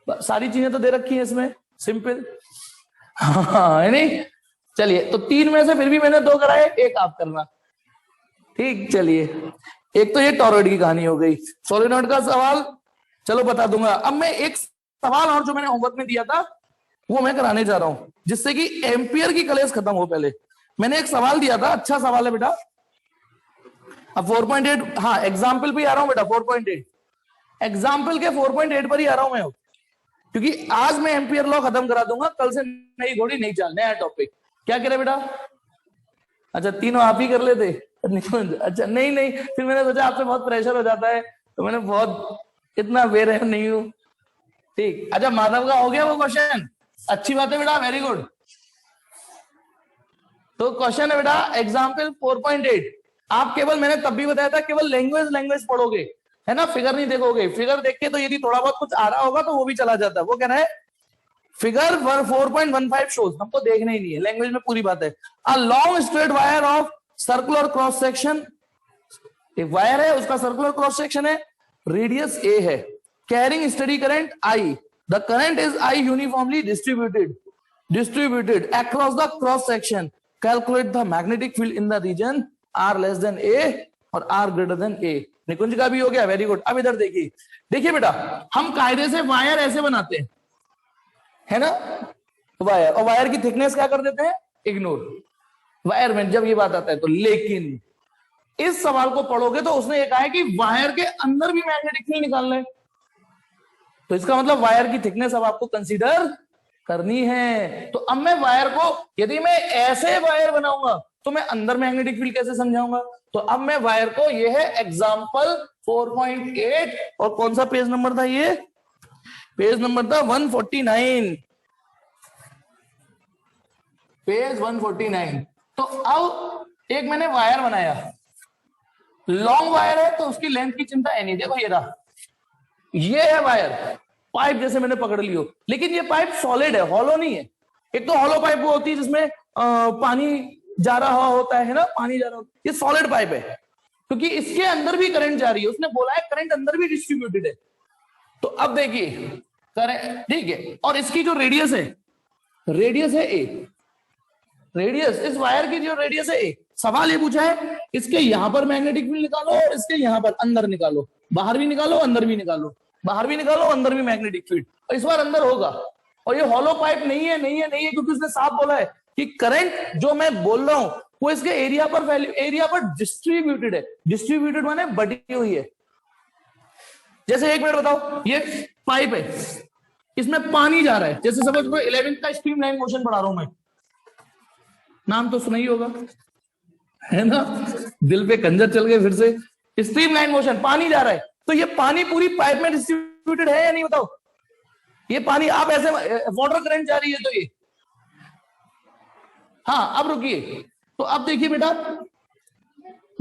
सारी चीजें तो दे रखी है इसमें, सिंपल, हाँ है नहीं। चलिए तो 3 में से फिर भी मैंने 2 कराए, एक आप करना, ठीक। चलिए एक तो ये टोरॉइड की कहानी हो गई, सोलेनोइड का सवाल चलो बता दूंगा। अब मैं एक सवाल और जो मैंने होमवर्क में दिया था वो मैं कराने जा रहा हूं, जिससे कि एम्पियर की कलेस खत्म हो। पहले मैंने एक सवाल दिया था, अच्छा सवाल है बेटा, अब 4.8, हाँ एग्जाम्पल पे आ रहा हूं बेटा, 4.8 एग्जाम्पल के 4.8 पर ही आ रहा हूं मैं। क्योंकि आज मैं एम्पियर लॉ खत्म करा दूंगा, कल से नई घोड़ी नहीं चल, नया टॉपिक। क्या कह रहे बेटा? अच्छा तीनों आप ही कर लेते? अच्छा नहीं नहीं, फिर मैंने सोचा आपसे बहुत प्रेशर हो जाता है, तो मैंने बहुत इतना बेरहम नहीं हूं। ठीक, अच्छा माधव का हो गया वो क्वेश्चन, अच्छी बात है बेटा, वेरी गुड। तो क्वेश्चन है बेटा एग्जाम्पल 4.8। आप केवल, मैंने तब भी बताया था, केवल लैंग्वेज पढ़ोगे, है ना, फिगर नहीं देखोगे। फिगर देख के तो यदि थोड़ा बहुत कुछ आ रहा होगा तो वो भी चला जाता है। वो कहना है फिगर 4.15 शोज, हमको देखना ही नहीं है, लैंग्वेज में पूरी बात है। A long straight wire of circular cross section, एक वायर है, उसका सर्कुलर क्रॉस सेक्शन है, रेडियस ए है, carrying steady current I, the current is I uniformly distributed across the cross section, calculate the magnetic field in the region r less than a और r greater than a. Nikunj का भी हो गया, very good. अब इधर देखिए, देखिए बेटा, हम कायदे से वायर ऐसे बनाते हैं, है ना, वायर, और वायर की थिकनेस क्या कर देते हैं, इग्नोर, वायर में जब ये बात आता है तो। लेकिन इस सवाल को पढ़ोगे तो उसने ये कहा है कि वायर के अंदर भी मैग्नेटिक फील्ड निकालना है, तो इसका मतलब वायर की थिकनेस अब आपको कंसीडर करनी है। तो अब मैं वायर को, यदि मैं ऐसे वायर बनाऊंगा तो मैं अंदर मैग्नेटिक फील्ड कैसे समझाऊंगा? तो अब मैं वायर को, ये है एग्जाम्पल 4.8, और कौन सा पेज नंबर था ये? पेज नंबर था 149, पेज 149। तो अब एक मैंने वायर बनाया, लॉन्ग वायर है तो उसकी लेंथ की चिंता है नहीं, देखो ये रहा, ये है वायर, पाइप जैसे मैंने पकड़ लियो, लेकिन ये पाइप सॉलिड है, हॉलो नहीं है। एक तो हॉलो पाइप वो होती है जिसमें पानी जा रहा होता है ना, पानी जा रहा होता है, ये सॉलिड पाइप है, क्योंकि इसके अंदर भी करंट जा रही है, उसने बोला है करंट अंदर भी डिस्ट्रीब्यूटेड है। तो अब देखिए करंट, ठीक है, और इसकी जो रेडियस है ए, रेडियस, इस वायर की जो रेडियस है ए, सवाल ये पूछा है इसके यहां पर मैग्नेटिक फील्ड निकालो और इसके यहां पर अंदर निकालो, बाहर भी निकालो अंदर भी निकालो, बाहर भी निकालो अंदर भी मैग्नेटिक फील्ड, और इस बार अंदर होगा। और ये हॉलो पाइप नहीं है, क्योंकि उसने साफ बोला है कि करंट जो मैं बोल रहा हूं वो इसके एरिया पर वैल्यू, एरिया पर डिस्ट्रीब्यूटेड है, डिस्ट्रीब्यूटेड माने बटी हुई है। जैसे एक मिनट बताओ, ये पाइप है, इसमें पानी जा रहा है, जैसे समझ लो 11th का स्ट्रीमलाइन मोशन पढ़ा रहा हूं मैं, नाम तो सुना ही होगा, है ना, दिल पे खंजर चल गए फिर से। स्ट्रीमलाइन मोशन, पानी जा रहा है, तो ये पानी पूरी पाइप में डिस्ट्रीब्यूटेड है या नहीं बताओ? ये पानी, आप ऐसे वाटर करंट जा रही है तो ये, हाँ अब रुकिए, तो अब देखिए बेटा,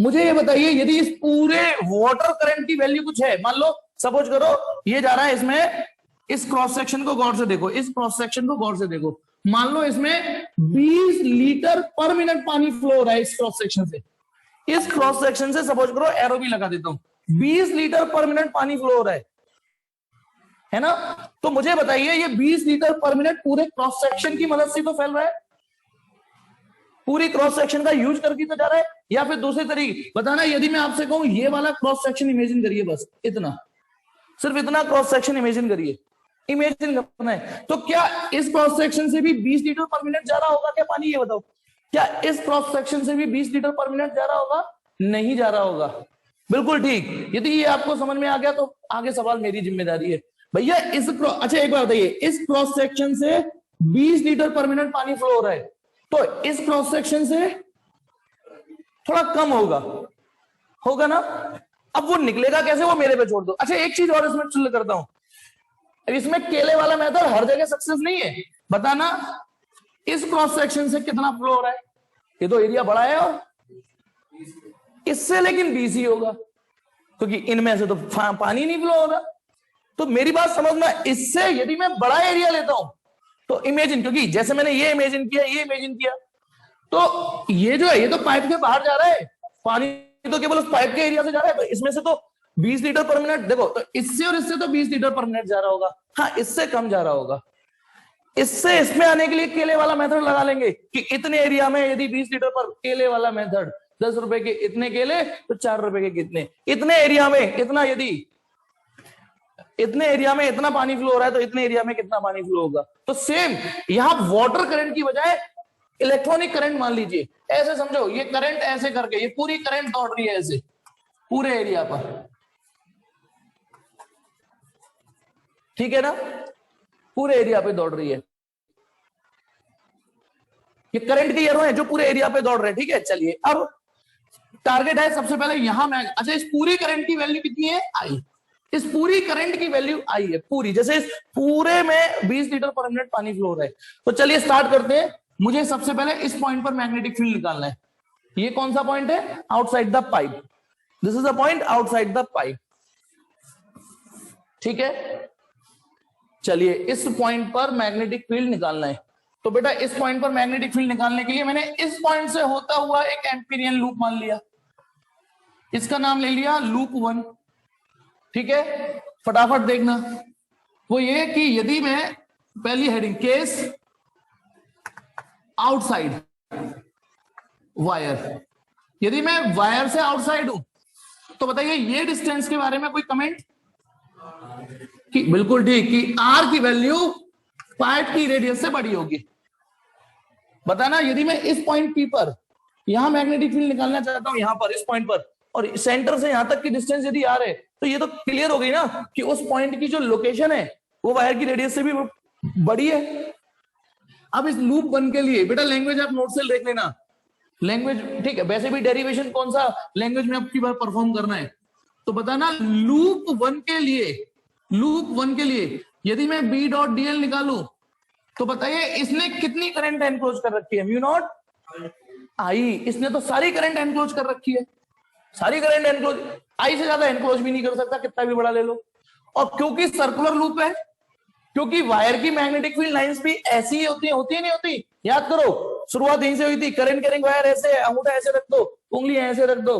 मुझे ये बताइए, यदि इस पूरे वाटर करंट की वैल्यू कुछ है, मान लो सपोज करो ये जा रहा है इसमें, इस क्रॉस सेक्शन को गौर से देखो, इस क्रॉस सेक्शन को गौर से देखो, मान लो इसमें 20 लीटर पर मिनट पानी फ्लो हो रहा है इस क्रॉस सेक्शन से, इस क्रॉस सेक्शन से सपोज करो, एरो भी लगा देता हूं, 20 लीटर पर मिनट पानी फ्लो हो रहा है ना। तो मुझे बताइए ये 20 लीटर पर मिनट पूरे क्रॉस सेक्शन की मदद से तो फैल रहा है, पूरी क्रॉस सेक्शन का यूज करके तो जा रहा है, या फिर दूसरे तरीके बताना, यदि मैं आपसे कहूं ये वाला क्रॉस सेक्शन इमेजिन करिए, बस इतना, सिर्फ इतना क्रॉस सेक्शन इमेजिन करिए, इमेजिन करना है, तो क्या इस क्रॉस सेक्शन से भी 20 लीटर पर मिनट जा रहा होगा क्या पानी? ये बताओ, क्या इस क्रॉस सेक्शन से भी 20 लीटर पर मिनट जा रहा होगा? नहीं जा रहा होगा। बिल्कुल ठीक, यदि ये आपको समझ में आ गया तो आगे सवाल मेरी जिम्मेदारी है भैया। अच्छा एक बार बताइए, इस क्रॉस सेक्शन से 20 लीटर पर मिनट पानी फ्लो हो रहा है, तो इस क्रॉस सेक्शन से थोड़ा कम होगा ना। अब वो निकलेगा कैसे, वो मेरे पे छोड़ दो। अच्छा एक चीज और इसमें चुल करता हूं, इसमें केले वाला मेथड हर जगह सक्सेस नहीं है, बताना इस क्रॉस सेक्शन से कितना फ्लो हो रहा है, ये तो एरिया बड़ा है, और इससे लेकिन 20 ही होगा, क्योंकि इनमें से तो पानी नहीं फ्लो हो रहा। तो मेरी बात समझना, इससे यदि मैं बड़ा एरिया लेता हूं तो इमेजिन, क्योंकि जैसे मैंने ये इमेजिन किया, ये इमेजिन किया, तो ये जो है ये तो पाइप के बाहर जा रहा है, पानी तो केवल उस पाइप के एरिया से जा रहा है, तो इसमें से तो 20 लीटर पर मिनट, देखो तो इससे और इससे तो 20 लीटर पर मिनट जा रहा होगा, हाँ इससे कम जा रहा होगा। इससे इसमें आने के लिए केले वाला मेथड लगा लेंगे कि इतने एरिया में यदि 20 लीटर पर, केले वाला मेथड, 10 रुपए के इतने केले तो 4 रुपए के कितने, इतने एरिया में इतना, यदि इतने एरिया में इतना पानी फ्लो हो रहा है तो इतने एरिया में कितना पानी फ्लो होगा। तो सेम यहां वाटर करंट की बजाय इलेक्ट्रॉनिक करंट मान लीजिए, ऐसे समझो, ये करंट ऐसे करके ये पूरी करंट दौड़ रही है ऐसे पूरे एरिया पर, ठीक है ना। पूरे एरिया पे दौड़ रही है। ये करंट के एरो है जो पूरे एरिया पे दौड़ रहे हैं, ठीक है। चलिए अब टारगेट है सबसे पहले यहां मैं, अच्छा इस पूरी करंट की वैल्यू कितनी है, आई। इस पूरी करंट की वैल्यू आई है पूरी, जैसे इस पूरे में 20 लीटर पर मिनट पानी फ्लो हो रहा है। तो चलिए स्टार्ट करते हैं। मुझे सबसे पहले इस पॉइंट पर मैग्नेटिक फील्ड निकालना है। ये कौन सा पॉइंट है, outside the pipe. This is the point outside the pipe, ठीक है। चलिए इस पॉइंट पर मैग्नेटिक फील्ड निकालना है। तो बेटा इस पॉइंट पर मैग्नेटिक फील्ड निकालने के लिए मैंने इस पॉइंट से होता हुआ एक एम्पीरियन लूप मान लिया, इसका नाम ले लिया लूप 1, ठीक है। फटाफट देखना, वो ये कि यदि मैं पहली हेडिंग केस आउटसाइड वायर, यदि मैं वायर से आउटसाइड हूं तो बताइए ये डिस्टेंस के बारे में कोई कमेंट, कि बिल्कुल ठीक, कि आर की वैल्यू पाइप की रेडियस से बड़ी होगी। बताना यदि मैं इस पॉइंट पी पर यहां मैग्नेटिक फील्ड निकालना चाहता हूं, यहां पर इस पॉइंट पर, और सेंटर से यहां तक की डिस्टेंस यदि आर है, तो ये तो क्लियर हो गई ना कि उस पॉइंट की जो लोकेशन है वो वायर की रेडियस से भी बड़ी है। अब इस लूप 1 के लिए बेटा लैंग्वेज आप नोट से देख लेना, लैंग्वेज ठीक है। वैसे भी डेरिवेशन कौन सा लैंग्वेज में आपकी बार परफॉर्म करना है, तो बताना लूप 1 के लिए, लूप 1 के लिए यदि मैं बी डॉट डीएल निकालूं तो बताइए इसने कितनी करंट एनक्लोज कर रखी है, म्यू नॉट आई। इसने तो सारी करंट एनक्लोज कर रखी है, सारी करंट एनक्लोज, आई से ज्यादा एनक्लोज भी नहीं कर सकता कितना भी बड़ा ले लो। और क्योंकि सर्कुलर लूप है, क्योंकि वायर की मैग्नेटिक फील्ड लाइंस भी ऐसी ही होती है नहीं होती, याद करो शुरुआत यहीं से हुई थी। करंट कैरिंग वायर ऐसे, अंगूठा ऐसे रख दो, उंगली ऐसे रख दो,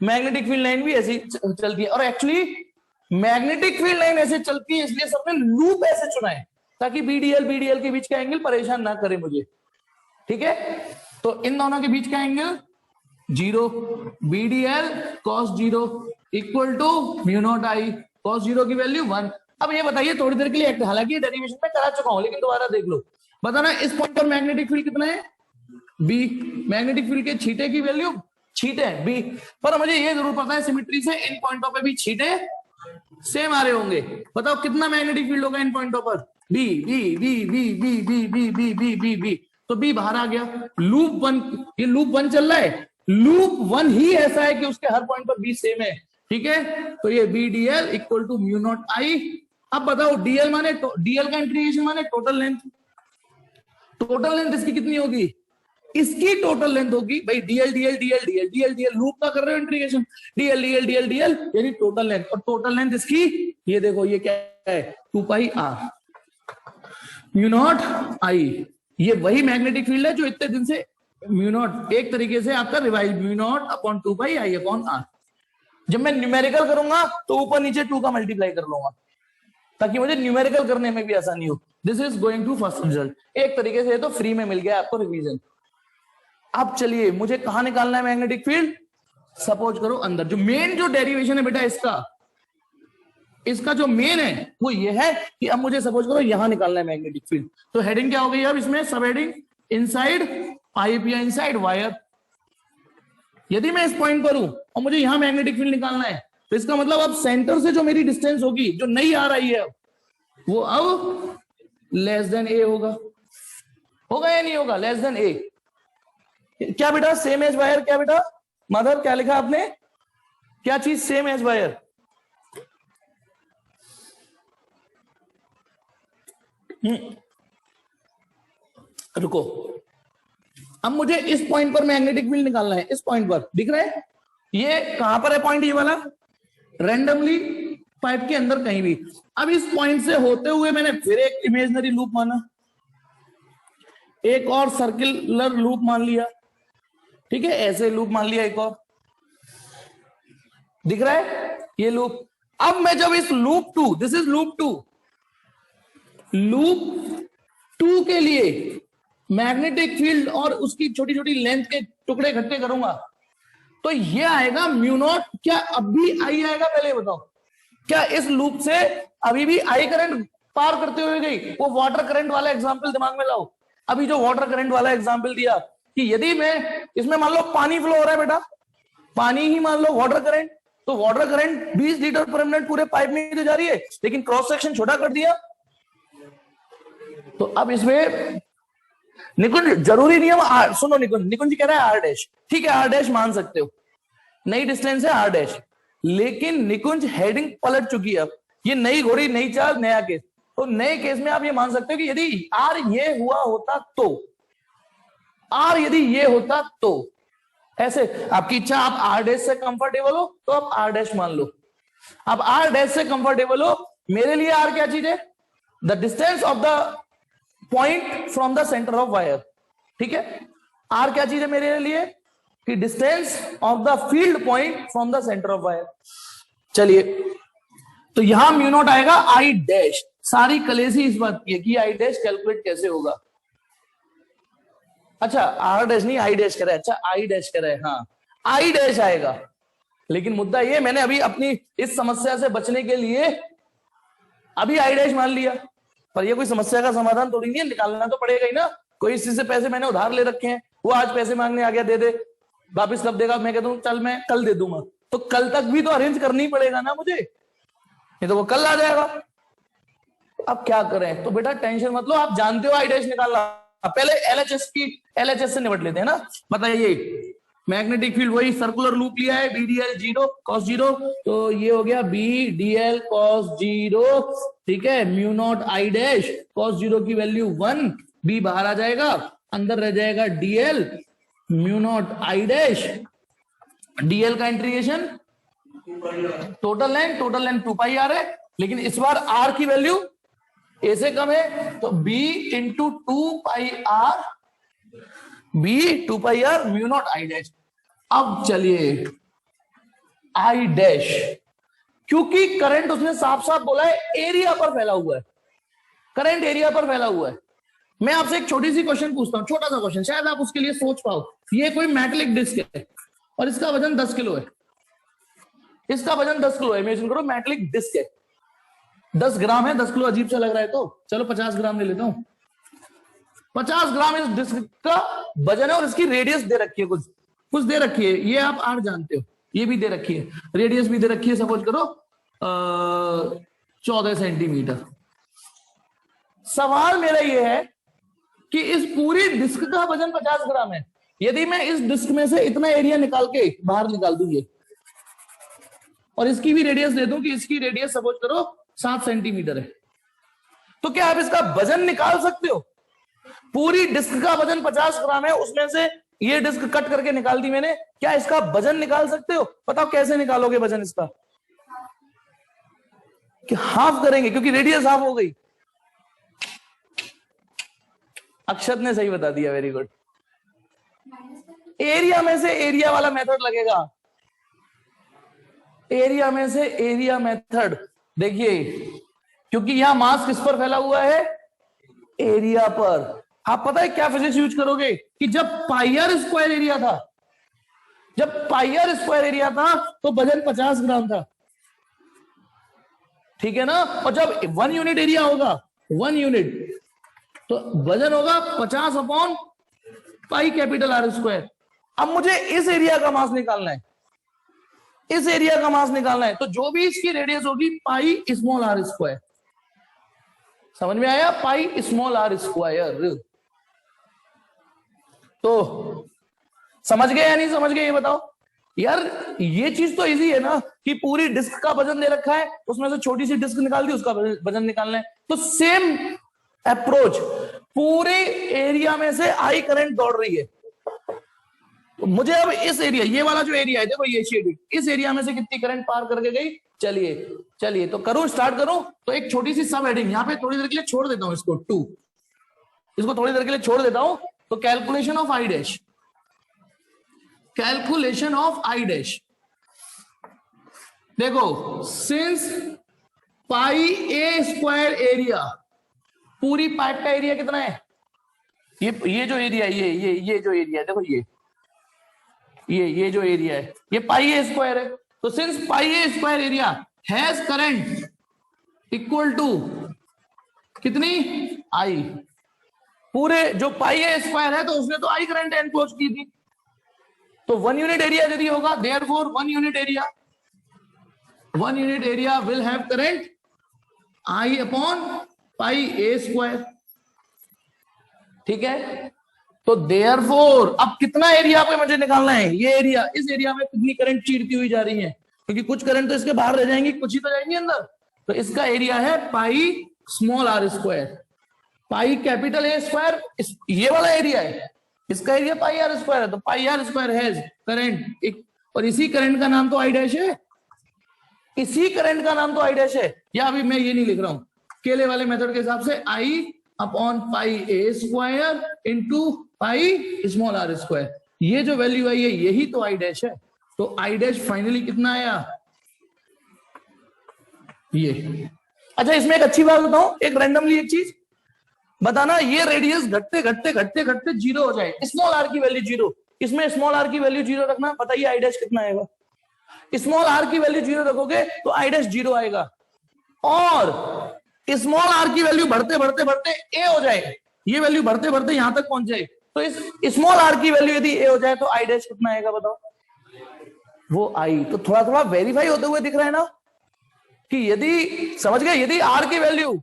मैग्नेटिक फील्ड लाइन भी ऐसी चलती है। और एक्चुअली मैग्नेटिक फील्ड लाइन ऐसे चलती है इसलिए सबने लूप ऐसे चुना है ताकि बीडीएल के बीच का एंगल परेशान ना करे मुझे, ठीक है। तो इन दोनों के बीच का angle 0, B dl cos 0 equal to mu naught I, cos 0 की वैल्यू 1। अब ये बताइए थोड़ी देर के लिए, हालांकि डेरिवेशन में करा चुका हूं लेकिन दोबारा देख लो, बताना इस पॉइंट पर मैग्नेटिक फील्ड कितना है, बी। मैग्नेटिक फील्ड के छींटे की वैल्यू, छींटे बी, पर मुझे ये जरूर पता है सिमेट्री से इन पॉइंटों पे भी छींटे सेम आ रहे होंगे। बताओ कितना मैग्नेटिक फील्ड होगा इन पॉइंटों पर, B B B B B B B B B B B, तो बी बाहर आ गया। लूप 1, ये लूप 1 चल रहा है, लूप 1 ही ऐसा है कि उसके हर पॉइंट पर बी सेम है, ठीक है। तो ये B dl equal to mu naught I. अब बताओ डीएल माने, डीएल का इंटीग्रेशन माने टोटल लेंथ, टोटल लेंथ इसकी कितनी होगी, इसकी टोटल लेंथ होगी भाई DL dl dl dl dl DL, loop का कर रहे हो integration, DL dl dl DL यानी टोटल लेंथ, और टोटल लेंथ इसकी ये देखो ये क्या है, 2 पाई आर म्यू नॉट आई। ये वही मैग्नेटिक फील्ड है जो इतने दिन से म्यू नॉट, एक तरीके से आपका revise mu naught upon 2 pi I upon R. जब मैं न्यूमेरिकल करूंगा तो ऊपर नीचे 2 का मल्टीप्लाई कर लूंगा ताकि मुझे न्यूमेरिकल करने में भी आसानी हो। This is going to first result, एक तरीके से तो फ्री में मिल गया आपको रिवीजन। अब चलिए मुझे कहां निकालना है मैग्नेटिक फील्ड, सपोज करो अंदर, जो मेन जो डेरिवेशन है बेटा इसका जो मेन है वो ये है कि अब मुझे सपोज करो यहां निकालना है मैग्नेटिक फील्ड। तो हेडिंग क्या हो गई अब इसमें, सब हेडिंग इनसाइड पाइप या इनसाइड वायर। यदि मैं इस पॉइंट पर हूं और मुझे यहां मैग्नेटिक फील्ड निकालना है तो इसका मतलब अब सेंटर से जो मेरी डिस्टेंस होगी जो नहीं आ रही है वो अब लेस देन ए होगा या नहीं होगा, लेस देन ए। क्या बेटा सेम एज वायर, क्या बेटा मदर क्या लिखा आपने, क्या चीज सेम एज वायर, रुको। अब मुझे इस पॉइंट पर मैग्नेटिक फील्ड निकालना है, इस पॉइंट पर दिख रहा है ये कहां पर है पॉइंट, ये वाला रैंडमली पाइप के अंदर कहीं भी। अब इस पॉइंट से होते हुए मैंने फिर एक इमेजिनरी लूप माना, एक और सर्कुलर लूप मान लिया, ठीक है, ऐसे लूप मान लिया, एक और दिख रहा है ये लूप। अब मैं जब इस loop 2, this is loop 2, loop 2 के लिए मैग्नेटिक फील्ड और उसकी छोटी छोटी लेंथ के टुकड़े इकट्ठे करूंगा तो ये आएगा म्यू नॉट। क्या अब भी आई आएगा, पहले बताओ, क्या इस लूप से अभी भी आई करंट पार करते हुए गई? वो वाटर करंट वाला एग्जांपल दिमाग में लाओ, अभी जो वाटर करंट वाला एग्जांपल दिया कि यदि मैं इसमें मान लो पानी फ्लो हो रहा है बेटा, पानी ही मान लो वाटर करंट, तो वाटर करंट 20 लीटर पर मिनट पूरे पाइप में तो जा रही है लेकिन क्रॉस सेक्शन छोटा कर दिया, तो अब इसमें निकुंज जरूरी नहीं है, सुनो निकुंज जी कह रहा है आर डैश, ठीक है आर डैश मान सकते हो, नई डिस्टेंस है आर डैश, लेकिन निकुंज हेडिंग पलट चुकी है, अब ये नई घोड़ी नई चाल नया केस, तो नए केस में आप ये मान सकते हो कि यदि आर ये हुआ होता तो, आर यदि ये होता तो, ऐसे आपकी इच्छा, आप आर डैश से कंफर्टेबल हो तो आप आर डैश मान लो, आप आर डैश से कंफर्टेबल हो, मेरे लिए आर क्या चीज है, the distance of the point from the centre of wire, ठीक है, आर क्या चीज है मेरे लिए कि distance of the field point from the centre of wire. चलिए तो यहां म्यू नॉट आएगा आई डैश, सारी कलेसी इस बात की है कि आई डैश कैलकुलेट कैसे होगा, अच्छा आर डैश नहीं आई डैश करे, अच्छा आई डैश करे, हाँ आई डैश आएगा, लेकिन मुद्दा ये मैंने अभी अपनी इस समस्या से बचने के लिए अभी आई डैश मान लिया, पर ये कोई समस्या का समाधान थोड़ी नहीं है, निकालना तो पड़ेगा ही ना, कोई इसी से पैसे मैंने उधार ले रखे हैं, वो आज पैसे मांगने आ गया, दे दे, वापिस कब देगा, मैं कहता हूँ चल मैं कल दे दूंगा, तो कल तक भी तो अरेंज करनी पड़ेगा ना मुझे, नहीं तो वो कल आ जाएगा, अब क्या करें, तो बेटा टेंशन मत लो, आप जानते हो आई डैश निकालना, पहले एलएचएस से निपट लेते हैं ना, बताइए मैग्नेटिक फील्ड वही सर्कुलर लूप लिया है, बीडीएल जीरो कॉस जीरो, तो ये हो गया बी डीएल कॉस जीरो, ठीक है, mu naught I dash, cos zero की वैल्यू 1, बी बाहर आ जाएगा, अंदर रह जाएगा dl mu naught I dash, dl का integration total length 2 pi r है, लेकिन इस बार आर की वैल्यू ए से कम है, तो B into 2 pi R, B 2 pi R mu naught I dash. अब चलिए आई डैश, क्योंकि करंट उसने साफ साफ बोला है एरिया पर फैला हुआ है, करंट एरिया पर फैला हुआ है, मैं आपसे एक छोटी सी क्वेश्चन पूछता हूं, छोटा सा क्वेश्चन, शायद आप उसके लिए सोच पाओ, ये कोई मेटलिक डिस्क है और इसका वजन 10 किलो है, इसका वजन 10 किलो है, इमेजिन करो मेटलिक डिस्क है, 10 ग्राम है, 10 किलो अजीब सा लग रहा है, तो चलो 50 ग्राम ले लेता हूं, 50 ग्राम इस डिस्क का वजन है और इसकी रेडियस दे रखी है, कुछ दे रखी है, ये आप आर जानते हो, ये भी दे रखी है, रेडियस भी दे रखी है, सपोज करो 14 सेंटीमीटर। सवाल मेरा ये है कि इस पूरी डिस्क का वजन 50 ग्राम है, यदि मैं इस डिस्क में से इतना एरिया निकाल के बाहर निकाल दूं ये, और इसकी भी रेडियस दे दूं कि इसकी रेडियस सपोज करो 7 सेंटीमीटर है, तो क्या आप इसका वजन निकाल सकते हो, पूरी डिस्क का वजन 50 ग्राम है, उसमें से ये डिस्क कट करके निकाल दी मैंने, क्या इसका वजन निकाल सकते हो, बताओ कैसे निकालोगे वजन इसका, कि हाफ करेंगे क्योंकि रेडियस हाफ हो गई, अक्षत ने सही बता दिया, वेरी गुड, एरिया में से एरिया वाला मेथड लगेगा, एरिया में से एरिया मेथड, देखिए क्योंकि यहां मास किस पर फैला हुआ है, एरिया पर, आप पता है क्या फिजिक्स यूज करोगे कि जब पाई स्क्वायर एरिया था, जब पाई स्क्वायर एरिया था तो वजन 50 ग्राम था, ठीक है ना, और जब 1 यूनिट एरिया होगा 1 यूनिट तो वजन होगा 50 upon pi capital R square. अब मुझे इस एरिया का मास निकालना है, इस एरिया का मास निकालना है, तो जो भी इसकी रेडियस होगी पाई स्मॉल आर स्क्वायर, समझ में आया, पाई स्मॉल आर स्क्वायर, तो समझ गए या नहीं समझ गए ये बताओ यार, ये चीज तो इजी है ना कि पूरी डिस्क का वजन दे रखा है, उसमें से छोटी सी डिस्क निकाल दी, उसका वजन निकालना है, तो सेम अप्रोच, पूरे एरिया में से आई करंट दौड़ रही है, तो मुझे अब इस एरिया, ये वाला जो एरिया है देखो ये शेडिंग, इस एरिया में से कितनी करंट पार करके गई, चलिए तो करूं, स्टार्ट करूं, तो एक छोटी सी सब हेडिंग यहाँ पे थोड़ी देर के लिए छोड़ देता हूं, इसको 2, इसको थोड़ी देर के लिए छोड़ देता हूं, तो calculation of I dash, calculation of I dash, देखो सिंस पाई ए स्क्वायर एरिया, पूरी पाइप का एरिया कितना है, ये जो एरिया, ये जो एरिया है देखो, ये जो एरिया है ये पाई ए स्क्वायर है, तो since pi A square area has current equal to कितनी, आई, पूरे जो पाई ए स्क्वायर है तो उसने तो आई करंट एनक्लोज की थी, तो 1 यूनिट एरिया यदि होगा, therefore 1 unit area will have current I upon pi A square, ठीक है। तो देयरफॉर अब कितना एरिया पे मुझे निकालना है, ये एरिया, इस एरिया में कितनी करंट चीरती हुई जा रही है, क्योंकि कुछ करंट तो इसके बाहर रह जाएंगी, कुछ ही तो जाएंगी अंदर। तो इसका एरिया है pi small are square, pi capital A square, ये वाला एरिया है, इसका एरिया पाई आर स्क्वायर है। तो पाई आर स्क्वायर है करंट एक, और इसी करंट का नाम तो आई डैश है, इसी करंट का नाम तो आई डैश है। या अभी मैं ये नहीं लिख रहा हूं, केले वाले मेथड के हिसाब से I upon pi A square into pi small are square, ये जो वैल्यू आई है यही तो आई डैश है। तो आई डैश फाइनली कितना आया, ये। अच्छा इसमें एक अच्छी बात बताऊं, एक रैंडमली एक चीज बताना, ये रेडियस घटते घटते घटते घटते जीरो हो जाए, स्मॉल आर की वैल्यू जीरो, इसमें स्मॉल आर की वैल्यू जीरो रखना, बताइए आई डैश कितना आएगा। स्मॉल आर की वैल्यू जीरो रखोगे तो आई डैश जीरो आएगा, और स्मॉल आर की वैल्यू बढ़ते बढ़ते बढ़ते ए हो जाए, ये वैल्यू बढ़ते बढ़ते यहां तक पहुंच जाए, तो इस स्मॉल आर की वैल्यू यदि ए हो जाए तो आई डैश कितना आएगा बताओ, वो आई। तो थोड़ा थोड़ा वेरीफाई होते हुए दिख रहा है ना, कि यदि समझ गए, यदि आर की वैल्यू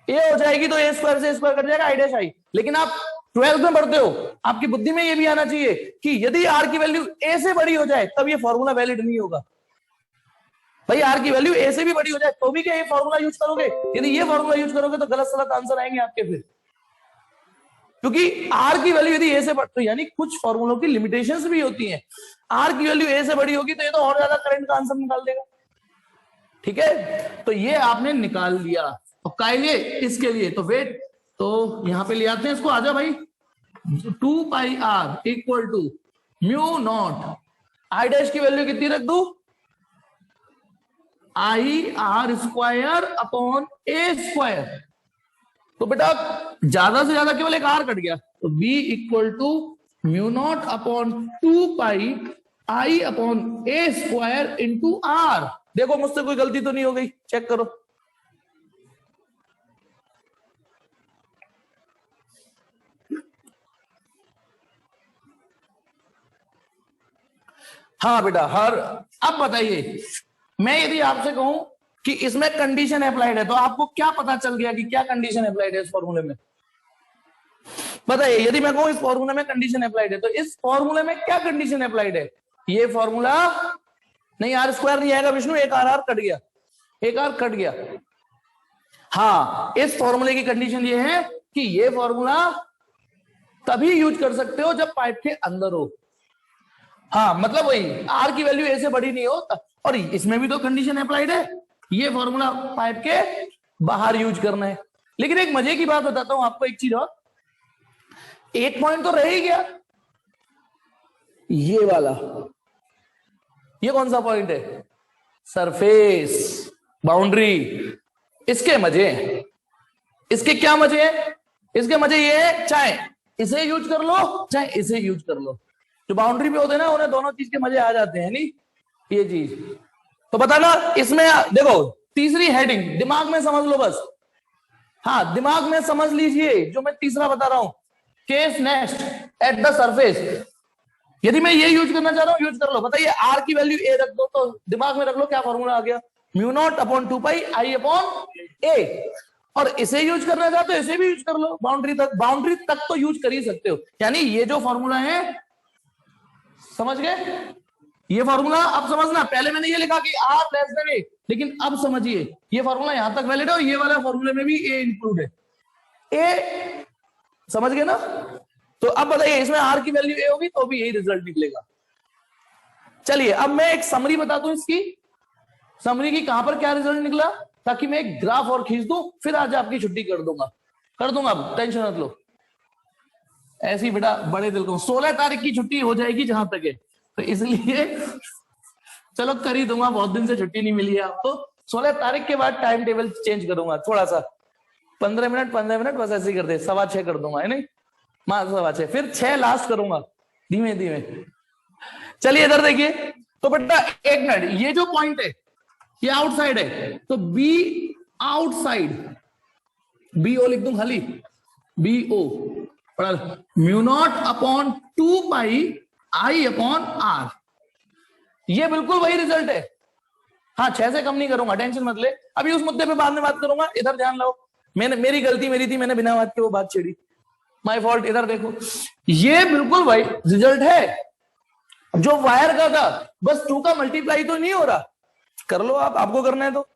ए हो जाएगी तो ए स्क्वायर से स्क्वायर कट जाएगा, आई डैश आई। लेकिन आप 12th में पढ़ते हो, आपकी बुद्धि में ये भी आना चाहिए कि यदि आर की वैल्यू ए से बड़ी हो जाए तब ये फॉर्मूला वैलिड नहीं होगा। भाई आर की वैल्यू ए से भी बड़ी हो जाए तो भी क्या ये फॉर्मूला यूज करोगे, यदि ये फॉर्मूला यूज करोगे तो गलत सलत आंसर आएंगे आपके फिर, क्योंकि आर की वैल्यू यदि ए से बढ़, तो यानी कुछ फॉर्मूलों की लिमिटेशंस भी होती हैं। आर की वैल्यू ए से बड़ी होगी तो ये तो और ज्यादा करंट का आंसर निकाल देगा, ठीक है। तो ये आपने निकाल लिया, और काय लिए इसके लिए, तो वेट, तो यहां पे ले आते हैं इसको, आजा भाई, 2 pi r equal to mu naught, I dash की वैल्यू कितनी रख दू, I r square upon A square. तो बेटा ज्यादा से ज्यादा केवल एक आर कट गया, तो B equal to mu naught upon 2 pi I upon A square into R. देखो मुझसे कोई गलती तो नहीं हो गई, चेक करो। हाँ बेटा हर, अब बताइए मैं यदि आपसे कहूं कि इसमें कंडीशन अप्लाइड है, तो आपको क्या पता चल गया कि क्या कंडीशन अप्लाइड है इस फॉर्मूले में, बताइए। यदि मैं कहूं इस फॉर्मूले में कंडीशन अप्लाइड है, तो इस फॉर्मूले में क्या कंडीशन अप्लाइड है, ये फॉर्मूला नहीं, आर स्क्वायर नहीं आएगा विष्णु, एक आर आर कट गया, एक आर कट गया। हाँ इस फॉर्मूले की कंडीशन ये है कि ये फॉर्मूला तभी यूज कर सकते हो जब पाइप के अंदर हो। हाँ मतलब वही आर की वैल्यू ए से बड़ी नहीं हो, और इसमें भी तो कंडीशन अप्लाइड है, ये फॉर्मूला पाइप के बाहर यूज करना है। लेकिन एक मजे की बात बताता हूं आपको, एक चीज और, एक पॉइंट तो रह ही गया, ये वाला, ये कौन सा पॉइंट है, सरफेस बाउंड्री। इसके मजे हैं, इसके क्या मजे हैं, इसके मजे ये है चाहे इसे यूज कर लो चाहे इसे यूज कर लो, जो बाउंड्री पे होते हैं ना उन्हें दोनों चीज के मजे आ जाते हैं, नहीं ये चीज। तो बताना इसमें देखो, तीसरी हेडिंग दिमाग में समझ लो बस, हाँ दिमाग में समझ लीजिए जो मैं तीसरा बता रहा हूं, case next at the surface. यदि मैं ये यूज करना चाह रहा हूं यूज कर लो, बताइए आर की वैल्यू ए रख दो, तो दिमाग में रख लो क्या फॉर्मूला आ गया, mu naught upon 2 pi I upon ए। और इसे यूज करना चाहते हो इसे भी यूज कर लो, बाउंड्री तक तो यूज कर ही सकते हो। यानी ये जो फॉर्मूला है, समझ गए ये फॉर्मूला, अब समझना, पहले मैंने ये लिखा कि आर लेस देन ए, लेकिन अब समझिए ये फॉर्मूला यहां तक वैलिड है, और ये वाला फॉर्मूले में भी ए इंक्लूड है, ए, समझ गए ना। तो अब बताइए इसमें आर की वैल्यू ए होगी तो भी यही रिजल्ट निकलेगा। चलिए अब मैं एक समरी बता दूं इसकी, समरी की कहां पर क्या रिजल्ट निकला, ताकि मैं एक ग्राफ और खींच दूं, फिर आज आपकी छुट्टी कर दूंगा, अब टेंशन मत लो, ऐसी बेटा बड़े दिल को, 16 तारीख की छुट्टी हो जाएगी जहां तक है, तो इसलिए चलो कर ही दूंगा, बहुत दिन से छुट्टी नहीं मिली है आपको। 16 तारीख के बाद टाइम टेबल चेंज करूंगा थोड़ा सा, 15 मिनट बस ऐसे ही कर दे, 6:15 कर दूंगा, है नहीं, 6:15, फिर 6 लास्ट करूंगा धीमे धीमे। चलिए इधर देखिए, तो बेटा एक मिनट, ये जो पॉइंट है ये आउटसाइड है, तो बी आउटसाइड, बी ओ लिख दूं खाली, B O mu naught upon 2 pi I upon R, ये बिल्कुल वही रिजल्ट है। हाँ 6 से कम नहीं करूंगा, टेंशन मत ले, अभी उस मुद्दे पे बाद में बात करूंगा, इधर ध्यान लो, मेरी गलती मेरी थी, मैंने बिना बात के वो बात छेड़ी, माय फॉल्ट, इधर देखो, ये बिल्कुल वही रिजल्ट है जो वायर का था, बस 2 का मल्टीप्लाई तो नहीं हो रहा। कर लो आप, आपको करना है तो।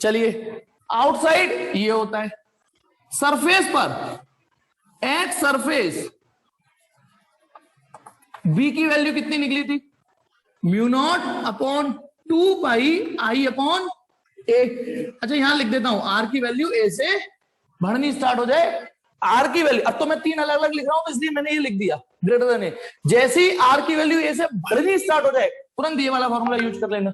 चलिए, आउटसाइड ये होता है, सरफेस पर, एट सरफेस बी की वैल्यू कितनी निकली थी? Mu naught upon 2 pi I upon ए। अच्छा यहां लिख देता हूं, आर की वैल्यू ए से बढ़नी स्टार्ट हो जाए, आर की वैल्यू, अब तो मैं 3 अलग अलग लिख रहा हूं इसलिए मैंने ये लिख दिया ग्रेटर देन ए। जैसे ही आर की वैल्यू ए से बढ़नी स्टार्ट हो जाए, तुरंत ये वाला फॉर्मूला यूज कर लेना,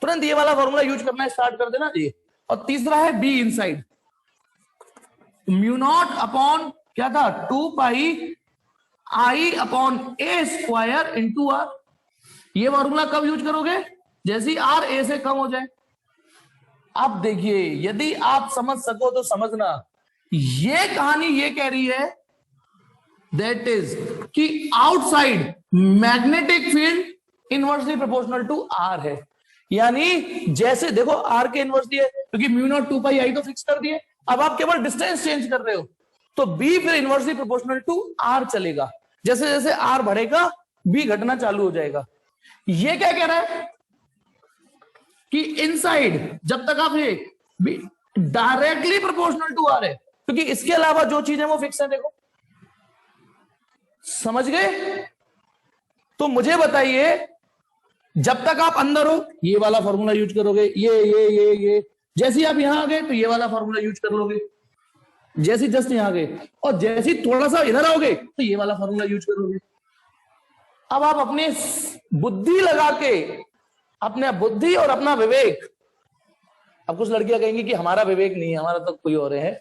तुरंत ये वाला फॉर्मूला यूज करना स्टार्ट कर देना ये। और तीसरा है B inside, mu naught upon क्या था, 2 pi I upon A square into r. ये फॉर्मूला कब यूज करोगे? जैसे आर ए से कम हो जाए। अब देखिए, यदि आप समझ सको तो समझना, ये कहानी ये कह रही है दैट इज कि outside magnetic field inversely proportional to R है। यानी जैसे देखो आर के इनवर्सली है, क्योंकि म्यू नॉट 2 पाई आई तो फिक्स कर दिए, अब आप केवल डिस्टेंस चेंज कर रहे हो, तो बी फिर इनवर्सली प्रोपोर्शनल टू आर चलेगा। जैसे जैसे आर बढ़ेगा बी घटना चालू हो जाएगा। ये क्या कह रहा है कि इनसाइड जब तक आप ये डायरेक्टली प्रोपोर्शनल टू आर है, क्योंकि इसके अलावा जो चीज है वो फिक्स है। देखो समझ गए? तो मुझे बताइए, जब तक आप अंदर हो ये वाला फॉर्मूला यूज करोगे, ये जैसे ही आप यहां आ गए तो ये वाला फॉर्मूला यूज कर लोगे, जैसे जस्ट यहां आ गए, और जैसे ही थोड़ा सा इधर आओगे तो ये वाला फॉर्मूला यूज करोगे। अब आप अपनी बुद्धि लगा के, अपने बुद्धि और अपना विवेक, अब कुछ लड़कियां कहेंगी कि हमारा विवेक नहीं है, हमारा तो कोई और है,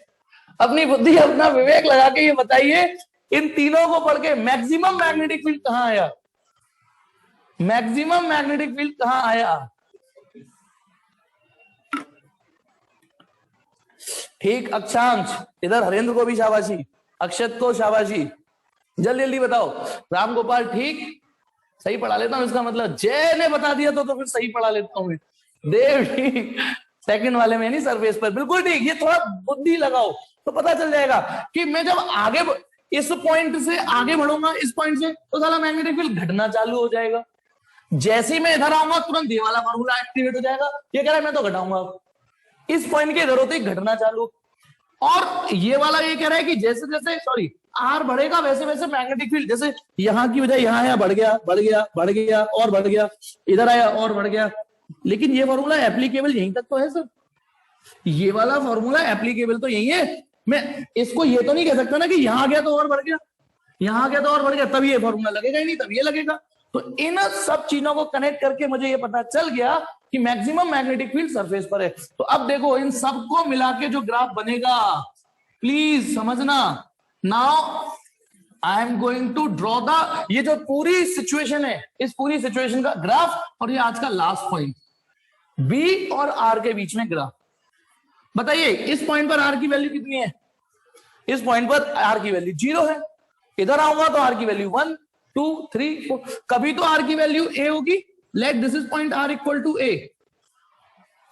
अपनी बुद्धि अपना विवेक लगा के ये बताइए, इन तीनों को पढ़ के मैक्सिमम मैग्नेटिक फील्ड कहां आया? मैक्सिमम मैग्नेटिक फील्ड कहां आया? ठीक, अक्षांश, इधर हरेंद्र को भी शाबाशी, अक्षत को शाबाशी, जल्दी जल्दी बताओ। राम गोपाल ठीक, सही पढ़ा लेता हूं, इसका मतलब जय ने बता दिया तो फिर सही पढ़ा लेता हूं मैं। देव ठीक, सेकंड वाले में नहीं, सरफेस पर, बिल्कुल ठीक। ये थोड़ा बुद्धि लगाओ तो पता चल जाएगा कि मैं जब आगे इस पॉइंट से आगे बढ़ूंगा, इस पॉइंट से, तो साला मैग्नेटिक फील्ड घटना चालू हो जाएगा। जैसे ही मैं इधर आऊंगा तुरंत ये वाला फॉर्मूला एक्टिवेट हो जाएगा। ये कह रहा है मैं तो घटाऊंगा, इस पॉइंट के इधर होते ही घटना चालू। और ये वाला ये कह रहा है कि जैसे जैसे सॉरी आर बढ़ेगा वैसे वैसे मैग्नेटिक फील्ड, जैसे यहां की वजह यहां आया, बढ़ गया बढ़ गया बढ़ गया और बढ़ गया, इधर आया और बढ़ गया। लेकिन ये फॉर्मूला एप्लीकेबल यहीं तक तो है सर, ये वाला फॉर्मूला एप्लीकेबल तो यही है। मैं इसको ये तो नहीं कह सकता ना कि यहां आ गया तो और बढ़ गया, यहां आ गया तो और बढ़ गया, तब ये फॉर्मूला लगेगा ही नहीं, तब ये लगेगा। तो इन सब चीजों को कनेक्ट करके मुझे ये पता चल गया कि मैक्सिमम मैग्नेटिक फील्ड सरफेस पर है। तो अब देखो इन सबको मिला के जो ग्राफ बनेगा, प्लीज समझना। Now I am going to draw the, ये जो पूरी सिचुएशन है, इस पूरी सिचुएशन का ग्राफ, और ये आज का लास्ट पॉइंट, बी और आर के बीच में ग्राफ। बताइए इस पॉइंट पर आर की वैल्यू कितनी है? इस पॉइंट पर आर की वैल्यू 0 है। इधर आऊंगा तो आर की वैल्यू 1 2 3 4, कभी तो आर की वैल्यू ए होगी। Let this is point R equal to A.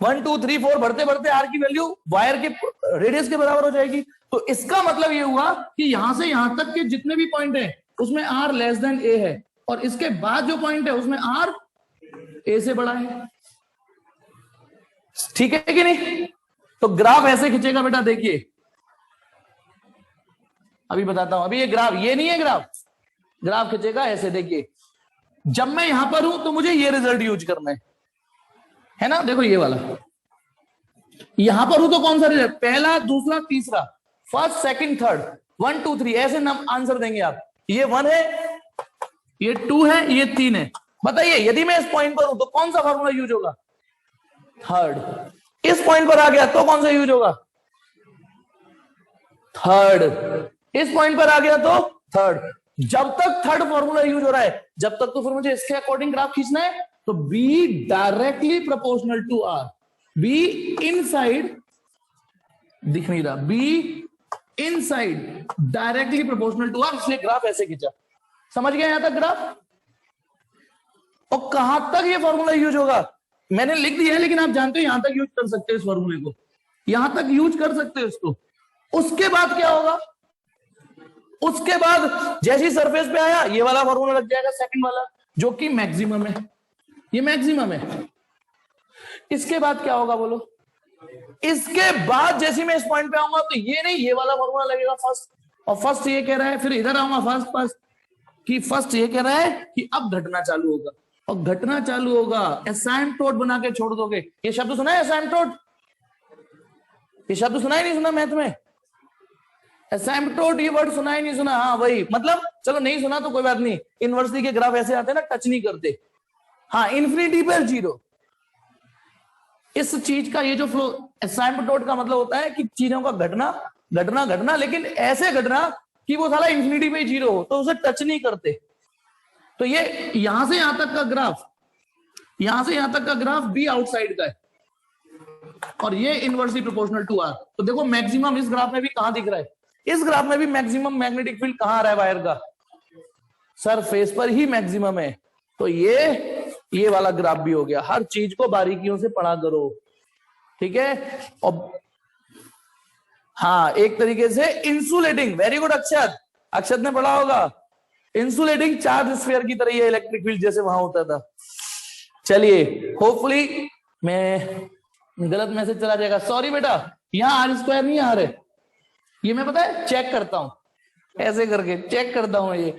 1 2 3 4 बढ़ते बढ़ते आर की वैल्यू वायर के रेडियस के बराबर हो जाएगी। तो इसका मतलब ये हुआ कि यहां से यहां तक के जितने भी पॉइंट हैं उसमें आर लेस देन ए है, और इसके बाद जो पॉइंट है उसमें आर ए से बड़ा है। ठीक है कि नहीं? तो ग्राफ ऐसे खींचेगा बेटा, देखिए अभी बताता हूं। अभी ये ग्राफ ये नहीं है, ग्राफ खींचेगा ऐसे। देखिए जब मैं यहां पर हूं तो मुझे ये रिजल्ट यूज करना है ना। देखो ये वाला, यहां पर हूं तो कौन सा रिजल्ट? पहला, दूसरा, तीसरा, फर्स्ट, सेकंड, थर्ड, 1 2 3 ऐसे आंसर देंगे आप। ये 1 है, ये 2 है, ये 3 है। बताइए यदि मैं इस पॉइंट पर हूं तो कौन सा फॉर्मूला यूज होगा? थर्ड। इस पॉइंट पर आ गया तो कौन सा यूज होगा? थर्ड। इस पॉइंट पर आ गया तो थर्ड। जब तक थर्ड फॉर्मूला यूज हो रहा है, जब तक तो फिर मुझे इसके अकॉर्डिंग ग्राफ खींचना है। तो B directly proportional to R, B inside, दिख नहीं रहा, B inside directly proportional to R, इसलिए ग्राफ ऐसे खींचा। समझ गए यहां तक ग्राफ? और कहां तक ये फॉर्मूला यूज होगा मैंने लिख दिया है, लेकिन आप जानते हो यहां तक यूज कर सकते हो इस फॉर्मूले को, यहां तक यूज कर सकते हो इसको। उसके बाद क्या होगा? उसके बाद जैसी सरफेस पे आया ये वाला फॉर्मूला लग जाएगा सेकंड वाला, जो कि मैक्सिमम है, ये मैक्सिमम है। इसके बाद क्या होगा बोलो? इसके बाद जैसे मैं इस पॉइंट पे आऊंगा तो ये नहीं, ये वाला फॉर्मूला लगेगा फर्स्ट, और फर्स्ट ये कह रहा है, फिर इधर आऊंगा फर्स्ट कि फर्स्ट ये कह रहा है कि अब घटना चालू होगा, और घटना चालू होगा एसिम्पटोट बना के छोड़ दोगे। ये शब्द सुना है एसिम्पटोट? ये शब्द सुना ही नहीं सुना मैथ में? एसिम्पटोट ये वर्ड सुना ही नहीं सुना? हाँ वही, मतलब चलो नहीं सुना तो कोई बात नहीं, इनवर्सली के ग्राफ ऐसे आते हैं ना, टच नहीं करते। हाँ, इन्फिनिटी पर जीरो, इस चीज का ये जो फ्लो, एसिम्पटोट का मतलब होता है कि चीजों का घटना घटना घटना, लेकिन ऐसे घटना कि वो साला इन्फिनिटी पे जीरो हो, तो उसे टच नहीं करते। तो ये यहां से यहां तक का ग्राफ, यहां से यहां तक का ग्राफ बी आउटसाइड का है, और ये इनवर्सली प्रोपोर्शनल टू आर। तो देखो मैक्सिमम इस ग्राफ में भी कहां दिख रहा है? इस ग्राफ में भी मैक्सिमम मैग्नेटिक फील्ड कहां आ रहा है वायर का? सरफेस पर ही मैक्सिमम है। तो ये वाला ग्राफ भी हो गया। हर चीज को बारीकियों से पढ़ा करो, ठीक है? और हाँ, एक तरीके से इंसुलेटिंग, वेरी गुड अक्षत, अक्षत ने पढ़ा होगा, इंसुलेटिंग चार्ज स्फीयर की तरह ये इलेक्ट्रिक फील्ड जैसे वहां होता था। चलिए, होपफुली मैं गलत मैसेज चला जाएगा, सॉरी बेटा, यहां आर स्क्वायर नहीं आ रहे, ये मैं पता है चेक करता हूं, ऐसे करके चेक करता हूं ये